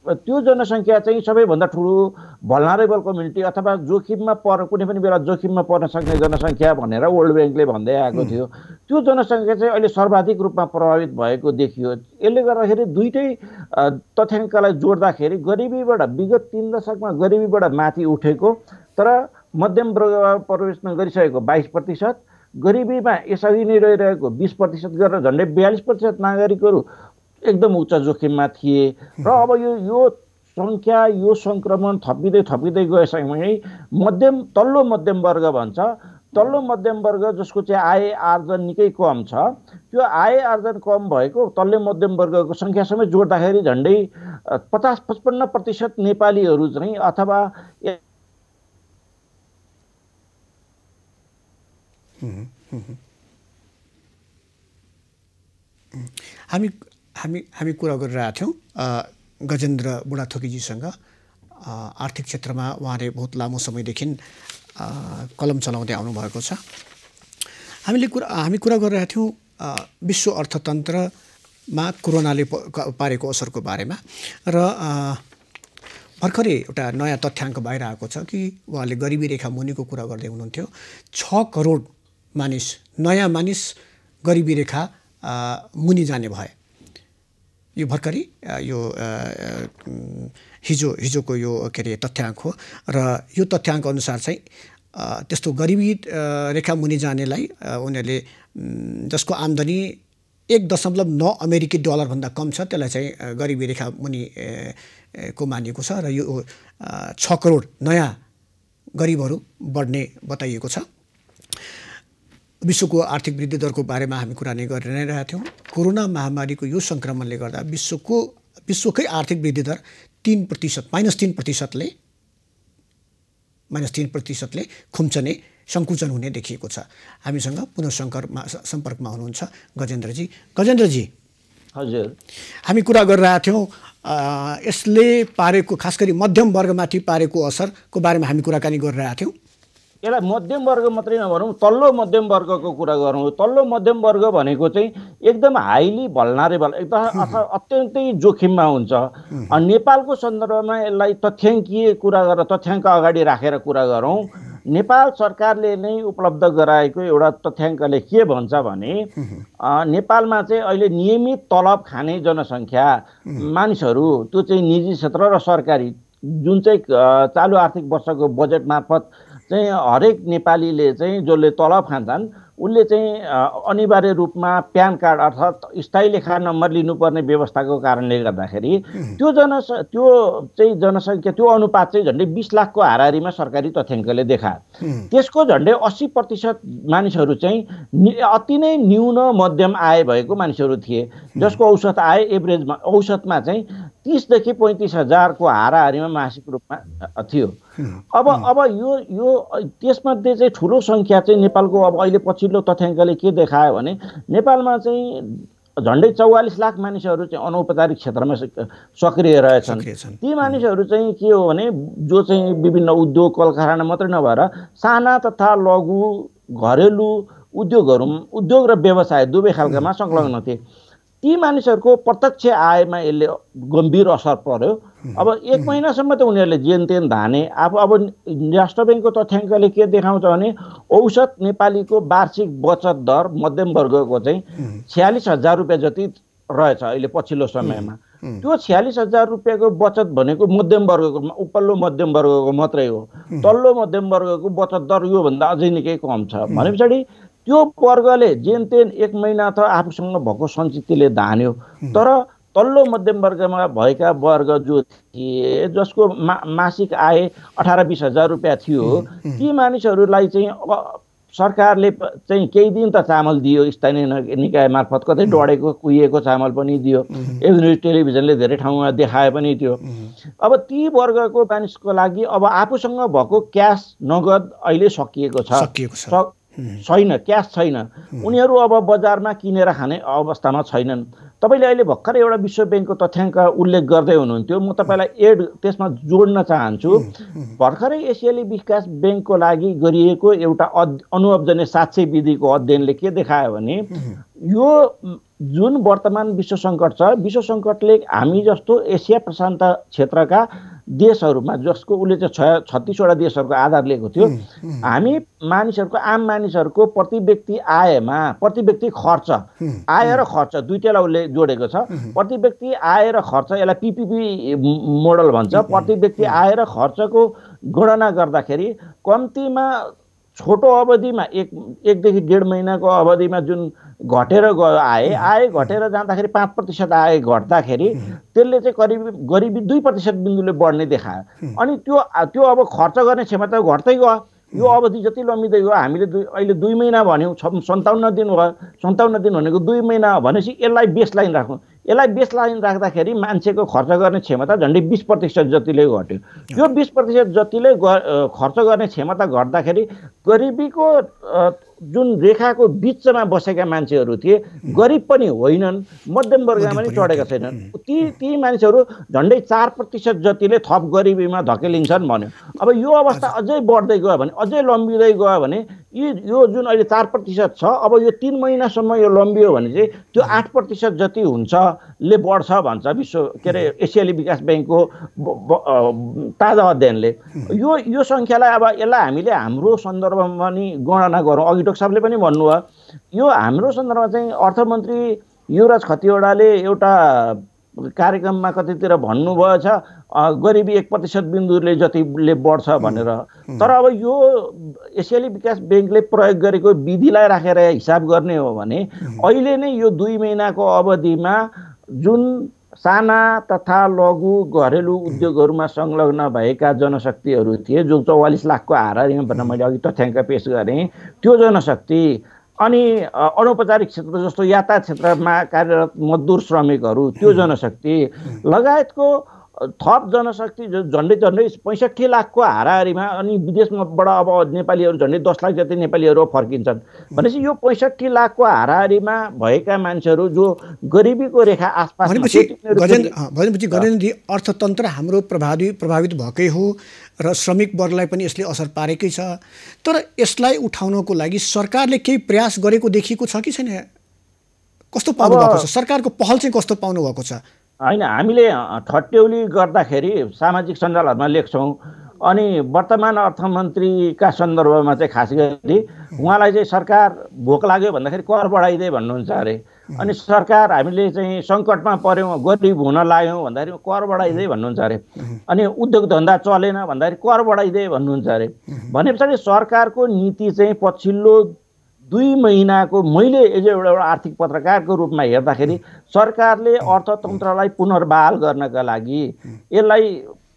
त्यो जनसङ्ख्या चाहिँ सबैभन्दा ठुलो भल्नरेबल कम्युनिटी अथवा जोखिममा कुनै पनि बेला जोखिममा पर्न सक्ने जनसङ्ख्या भनेर वर्ल्ड ब्याङ्कले भन्दै आएको थियो। त्यो जनसङ्ख्या चाहिँ अहिले सर्वाधिक रूपमा प्रभावित भएको देखियो। यसले गर्दाखेरि दुईटै तथ्याङ्कलाई जोड्दाखेरि गरिबीबाट विगत 3 दशकमा गरिबीबाट माथि उठेको तर मध्यम वर्गमा प्रवेश नगरिसकेको 22%, गरिबीमा यसअघि नै रहिरहेको 20% गरेर झन्डै 42% नागरिकहरू एकदम उच्च जोखिममा थिए। र अब यो सङ्ख्या यो सङ्क्रमण थपिँदै गएसँगै तल्लो मध्यम वर्ग भन्छ, तल्लो मध्यम वर्ग जसको चाहिँ आय आर्जन निकै कम छ, त्यो आय आर्जन कम भएको तल्लो मध्यम वर्गको सङ्ख्यासँगै जोड्दाखेरि झन्डै 50-55% नेपालीहरू चाहिँ अथवा हामी कुरा गरिरहेका थियौँ गजेन्द्र बुढाथोकीजीसँग। आर्थिक क्षेत्रमा उहाँले बहुत लामो समयदेखि कलम चलाउँदै आउनुभएको छ। हामी कुरा गरिरहेका थियौँ विश्व अर्थतन्त्रमा कोरोनाले पारेको असरको बारेमा। र भर्खरै एउटा नयाँ तथ्याङ्क बाहिर आएको छ कि उहाँले गरिबी रेखा मुनिको कुरा गर्दै हुनुहुन्थ्यो। 6 करोड नयाँ मानिस गरिबी रेखा मुनि जाने भए। यो भर्खरै यो हिजोको यो के अरे तथ्याङ्क हो। र यो तथ्याङ्क अनुसार चाहिँ त्यस्तो गरिबी रेखा मुनि जानेलाई उनीहरूले जसको आम्दानी 1.9 अमेरिकी डलर भन्दा कम छ त्यसलाई चाहिँ गरिबी रेखा मुनि को मानिएको छ। र यो 6 करोड नयाँ गरिबहरू बढ्ने बताइएको छ। विश्वको आर्थिक वृद्धि दरको बारेमा हामी कुरा नै गरिरहेका थियौँ। कोरोना महामारीको यो सङ्क्रमणले गर्दा विश्वकै आर्थिक वृद्धि दर -3%ले खुम्चने सङ्कुचन हुने देखिएको छ। हामीसँग पुनः सम्पर्कमा हुनुहुन्छ गजेन्द्रजी। हजुर, हामी कुरा गरिरहेका थियौँ यसले पारेको खास गरी मध्यम वर्गमाथि पारेको असरको बारेमा हामी कुराकानी गरिरहेका थियौँ। यसलाई मध्यम वर्ग मात्रै नभनौँ, तल्लो मध्यम वर्गको कुरा गरौँ। तल्लो मध्यम वर्ग भनेको चाहिँ एकदम हाइली भल्नरेबल, एकदम अत्यन्तै जोखिममा हुन्छ। नेपालको सन्दर्भमा यसलाई तथ्याङ्क अगाडि राखेर कुरा गरौँ। नेपाल सरकारले नै उपलब्ध गराएको एउटा तथ्याङ्कले के भन्छ भने नेपालमा चाहिँ अहिले नियमित तलब खाने जनसङ्ख्या मानिसहरू, त्यो चाहिँ निजी क्षेत्र र सरकारी, जुन चाहिँ चालु आर्थिक वर्षको बजेट मार्फत चाहिँ हरेक नेपालीले चाहिँ जसले तलब खान्छन् उसले चाहिँ अनिवार्य रूपमा प्यान कार्ड अर्थात् स्थायी लेखा नम्बर लिनुपर्ने व्यवस्थाको कारणले गर्दाखेरि त्यो चाहिँ जनसङ्ख्या त्यो अनुपात चाहिँ झन्डै 20 लाखको हाराहारीमा सरकारी तथ्याङ्कले देखायो। त्यसको झन्डै 80% मानिसहरू चाहिँ अति नै न्यून मध्यम आय भएको मानिसहरू थिए, जसको औसत आय औसतमा चाहिँ 30 देखि 35 हजारको हाराहारीमा मासिक रूपमा थियो। अब यो त्यसमध्ये चाहिँ ठुलो सङ्ख्या चाहिँ नेपालको अब अहिले पछिल्लो तथ्याङ्कले के देखायो भने नेपालमा चाहिँ झन्डै 44 लाख मानिसहरू चाहिँ अनौपचारिक क्षेत्रमा सक्रिय रहेछन्। ती मानिसहरू चाहिँ के हो भने जो चाहिँ विभिन्न उद्योग कल कारखाना मात्रै नभएर साना तथा लघु घरेलु उद्योग र व्यवसाय दुवै खालकामा संलग्न थिए। ती मानिसहरूको प्रत्यक्ष आयमा यसले गम्भीर असर पर्यो। अब 1 महिनासम्म त उनीहरूले जेनतेन धाने। अब राष्ट्र ब्याङ्कको तथ्याङ्कले के देखाउँछ भने औसत नेपालीको वार्षिक बचत दर मध्यम वर्गको चाहिँ 46,000 रुपियाँ जति रहेछ अहिले पछिल्लो समयमा। त्यो 46,000 रुपियाँको बचत भनेको मध्यम वर्गको, उपल्लो मध्यम वर्गको मात्रै हो। तल्लो मध्यम वर्गको बचत दर योभन्दा अझै निकै कम छ। भने पछाडि त्यो वर्गले जेनतेन 1 महिना त आफूसँग भएको सञ्चितले धान्यो, तर तल्लो मध्यम वर्गमा भएका वर्ग जो थिए जसको मासिक आय 18-20 हजार रुपियाँ थियो, ती मानिसहरूलाई चाहिँ सरकारले चाहिँ केही दिन त चामल दियो, स्थानीय निकाय मार्फत कतै डढेको कुहिएको चामल पनि दियो, एभेन्यू टेलिभिजनले धेरै ठाउँमा देखाए पनि थियो। अब ती वर्गको मानिसको लागि अब आफूसँग भएको क्यास नगद अहिले सकिएको छैन, क्यास छैन। उनीहरू अब बजारमा किनेर खाने अवस्थामा छैनन्। तपाईँले अहिले भर्खर एउटा विश्व ब्याङ्कको तथ्याङ्क उल्लेख गर्दै हुनुहुन्थ्यो, म तपाईँलाई त्यसमा जोड्न चाहन्छु। भर्खरै एसियाली विकास ब्याङ्कको लागि गरिएको एउटा अनुभवजन्य साक्ष्य विधिको अध्ययनले के देखायो भने यो जुन वर्तमान विश्व सङ्कट छ, विश्व सङ्कटले हामी जस्तो एसिया प्रशान्त क्षेत्रका देशहरूमा, जसको उसले चाहिँ 36 वटा देशहरूको आधार लिएको थियो, हामी मानिसहरूको आम मानिसहरूको प्रति व्यक्ति आयमा प्रति व्यक्ति खर्च, आय र खर्च दुईटैलाई उसले जोडेको छ। प्रति व्यक्ति आय र खर्च, यसलाई पिपिपी मोडल भन्छ। प्रति व्यक्ति आय र खर्चको गणना गर्दाखेरि कम्तीमा छोटो अवधिमा 1 देखि 1.5 महिनाको अवधिमा जुन घटेर गयो आय घटेर जाँदाखेरि 5% आय घट्दाखेरि त्यसले चाहिँ गरिबी 2% बिन्दुले बढ्ने देखायो। अनि त्यो अब खर्च गर्ने क्षमता घट्दै गयो। यो अवधि जति लम्बिँदै गयो, हामीले अहिले 2 महिना भन्यौँ, 57 दिन भयो। 57 दिन भनेको 2 महिना भनेपछि यसलाई बेसलाइन राखौँ। यसलाई बेसलाइन राख्दाखेरि मान्छेको खर्च गर्ने क्षमता झन्डै 20% जतिले घट्यो। यो 20% जतिले खर्च गर्ने क्षमता घट्दाखेरि गरिबीको जुन रेखाको बिचमा बसेका मान्छेहरू थिए, गरिब पनि होइनन्, मध्यम वर्गमा पनि चढेका छैनन्, ती मानिसहरू झन्डै 4% जतिले थप गरिबीमा धकेलिन्छन् भन्यो। अब यो अवस्था अझै बढ्दै गयो भने, अझै लम्बिँदै गयो भने यो जुन अहिले 4% छ, अब यो 3 महिनासम्म यो लम्बियो भने चाहिँ त्यो 8% जति हुन्छ ले बढ्छ भन्छ एसियाली विकास ब्याङ्कको ताजा अध्ययनले। यो सङ्ख्यालाई अब यसलाई हामीले हाम्रो सन्दर्भमा पनि गणना गरौँ। अघि डाक्टर साहबले पनि भन्नुभयो, यो हाम्रो सन्दर्भमा चाहिँ अर्थमन्त्री युवराज खतिवडाले एउटा कार्यक्रममा कतितिर भन्नुभएछ गरिबी 1% बिन्दुले जतिले बढ्छ भनेर। तर अब यो एसियाली विकास ब्याङ्कले प्रयोग गरेको विधिलाई राखेर हिसाब गर्ने हो भने अहिले नै यो 2 महिनाको अवधिमा जुन साना तथा लघु घरेलु उद्योगहरूमा संलग्न भएका जनशक्तिहरू थिए, जो 44 लाखको हाराहारीमा भनेर मैले अघि तथ्याङ्क पेश गरेँ, त्यो जनशक्ति अनि अनौपचारिक क्षेत्र जस्तो यातायात क्षेत्रमा कार्यरत मजदुर श्रमिकहरू, त्यो जनशक्ति लगायतको थप जनशक्ति झन्डै 65 लाखको हाराहारीमा, अनि विदेशबाट अब नेपालीहरू झन्डै 10 लाख जति नेपालीहरू फर्किन्छन् भनेपछि यो 65 लाखको हाराहारीमा भएका मान्छेहरू जो गरिबीको रेखा आसपास गजेन्द्रजी, अर्थतन्त्र हाम्रो प्रभावित भएकै हो र श्रमिक वर्गलाई पनि यसले असर पारेकै छ। तर यसलाई उठाउनको लागि सरकारले केही प्रयास गरेको देखिएको छ कि छैन? कस्तो पाउनु भएको छ? सरकारको पहल चाहिँ कस्तो पाउनु भएको छ? होइन, हामीले ठट्यौली गर्दाखेरि सामाजिक सञ्जालहरूमा लेख्छौँ। अनि वर्तमान अर्थमन्त्रीका सन्दर्भमा चाहिँ खास गरी उहाँलाई चाहिँ सरकार भोक लाग्यो भन्दाखेरि कर बढाइदिए भन्नुहुन्छ अरे, अनि सरकार हामीले चाहिँ सङ्कटमा पर्यौँ, गरिब हुन लाग्यौँ भन्दाखेरि कर बढाइदिए भन्नुहुन्छ अरे, अनि उद्योग धन्दा चलेन भन्दाखेरि कर बढाइदिए भन्नुहुन्छ अरे। भने पछाडि सरकारको नीति चाहिँ पछिल्लो 2 महिनाको मैले एज एउटा आर्थिक पत्रकारको रूपमा हेर्दाखेरि सरकारले अर्थतन्त्रलाई पुनर्बहाल गर्नका लागि यसलाई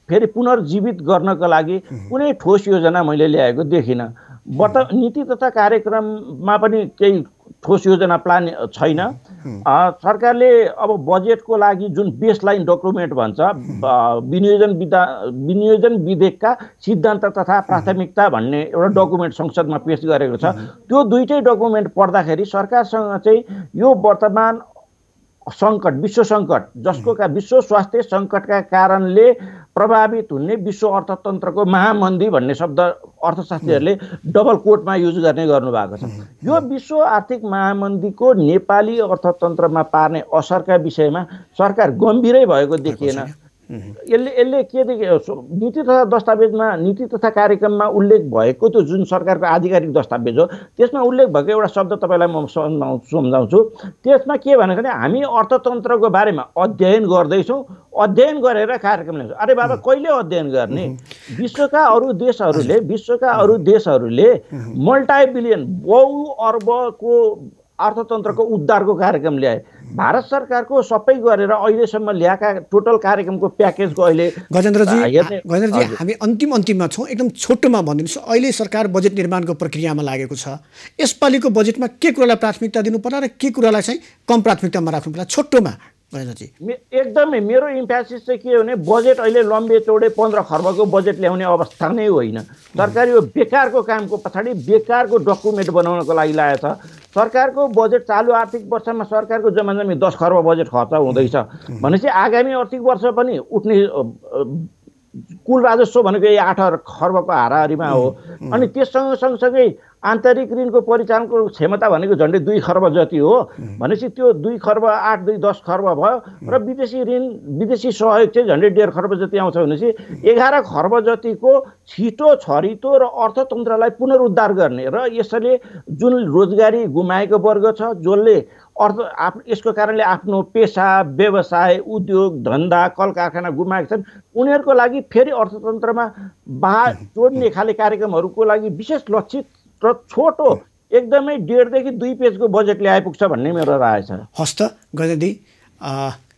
फेरि पुनर्जीवित गर्नका लागि कुनै ठोस योजना मैले ल्याएको देखिनँ। नीति तथा कार्यक्रममा पनि केही ठोस योजना प्लान छैन। सरकारले अब बजेटको लागि जुन बेसलाइन डकुमेन्ट भन्छ विनियोजन विधेयकका सिद्धान्त तथा प्राथमिकता भन्ने एउटा डकुमेन्ट संसदमा पेश गरेको छ। त्यो दुईटै डकुमेन्ट पढ्दाखेरि सरकारसँग चाहिँ यो वर्तमान सङ्कट, विश्व सङ्कट जसको विश्व स्वास्थ्य सङ्कटका कारणले प्रभावित हुने विश्व अर्थतन्त्रको महामन्दी भन्ने शब्द अर्थशास्त्रीहरूले डबल कोटमा युज गर्ने गर्नुभएको छ। यो विश्व आर्थिक महामन्दीको नेपाली अर्थतन्त्रमा पार्ने असरका विषयमा सरकार गम्भीरै भएको देखिएन। यसले के नीति तथा दस्तावेजमा, नीति तथा कार्यक्रममा उल्लेख भएको त्यो जुन सरकारको आधिकारिक दस्तावेज हो त्यसमा उल्लेख भएको एउटा शब्द तपाईँलाई म सम्झाउँछु। त्यसमा के भनेको भने हामी अर्थतन्त्रको बारेमा अध्ययन गर्दैछौँ, अध्ययन गरेर कार्यक्रम ल्याउँछौँ। अरे बाबा कहिले अध्ययन गर्ने? विश्वका अरू देशहरूले मल्टाइबिलियन बहु अर्बको अर्थतन्त्रको उद्धारको कार्यक्रम ल्याए। भारत सरकारको सबै गरेर अहिलेसम्म ल्याएका टोटल कार्यक्रमको प्याकेजको अहिले गजेन्द्रजी हामी अन्तिममा छौँ। एकदम छोटोमा भनिदिनुहोस्, अहिले सरकार बजेट निर्माणको प्रक्रियामा लागेको छ। यसपालिको बजेटमा के कुरालाई प्राथमिकता दिनु पर्ला र के कुरालाई चाहिँ कम प्राथमिकतामा राख्नु पर्ला? छोटोमा गजेन्द्रजी। एकदमै मेरो इम्फेसिस चाहिँ के हो भने बजेट अहिले लम्बे चौडे 15 खर्बको बजेट ल्याउने अवस्था नै होइन। सरकार यो बेकारको कामको पछाडि बेकारको डकुमेन्ट बनाउनको लागि लागेको छ। सरकारको बजेट चालु आर्थिक वर्षमा सरकारको जम्मा 10 खर्ब बजेट खर्च हुँदैछ भनेपछि आगामी आर्थिक वर्ष पनि उठ्ने कुल राजस्व भनेको यही 8 खर्बको हाराहारीमा हो। अनि त्यससँग सँगसँगै आन्तरिक ऋणको परिचालनको क्षमता भनेको झन्डै 2 खर्ब जति हो। भनेपछि त्यो 2 खर्ब 8 2 10 खर्ब भयो र विदेशी सहयोग चाहिँ झन्डै 1.5 खर्ब जति आउँछ भनेपछि 11 खर्ब जतिको छिटो छरितो र अर्थतन्त्रलाई पुनरुद्धार गर्ने र यसले जुन रोजगारी गुमाएको वर्ग छ जसले यसको कारणले आफ्नो पेसा, व्यवसाय, उद्योग, धन्दा, कल कारखाना गुमाएका छन् उनीहरूको लागि फेरि अर्थतन्त्रमा जोड्ने खाले कार्यक्रमहरूको लागि विशेष लक्षित र छोटो एकदमै 1.5 देखि 2 पेजको बजेट ल्याइपुग्छ भन्ने मेरो राय छ। हस् त गजेन्द्रजी,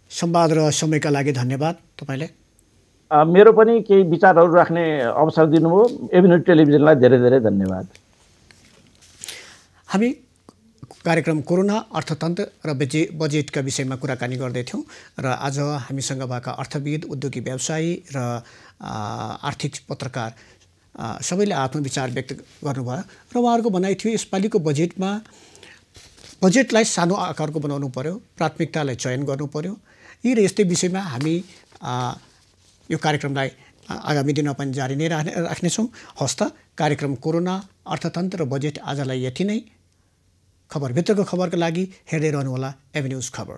संवाद र समयका लागि धन्यवाद तपाईँले। मेरो पनि केही विचारहरू राख्ने अवसर दिनुभयो। एभिन्यू टेलिभिजनलाई धेरै धेरै धन्यवाद। हामी कार्यक्रम कोरोना, अर्थतन्त्र र बजेटका विषयमा कुराकानी गर्दैथ्यौँ र आज हामीसँग भएका अर्थविद, उद्योगी, व्यवसायी र आर्थिक पत्रकार सबैले आफ्नो विचार व्यक्त गर्नुभयो र उहाँहरूको भनाइ थियो यसपालिको बजेटलाई सानो आकारको बनाउनु पर्यो, प्राथमिकतालाई चयन गर्नु पर्यो। यी र यस्तै विषयमा हामी यो कार्यक्रमलाई आगामी दिनमा पनि जारी नै राख्नेछौँ। हस् त, कार्यक्रम कोरोना, अर्थतन्त्र र बजेट आजलाई यति नै। खबरभित्रको खबरका लागि हेर्दै रहनुहोला एभेन्यूज खबर।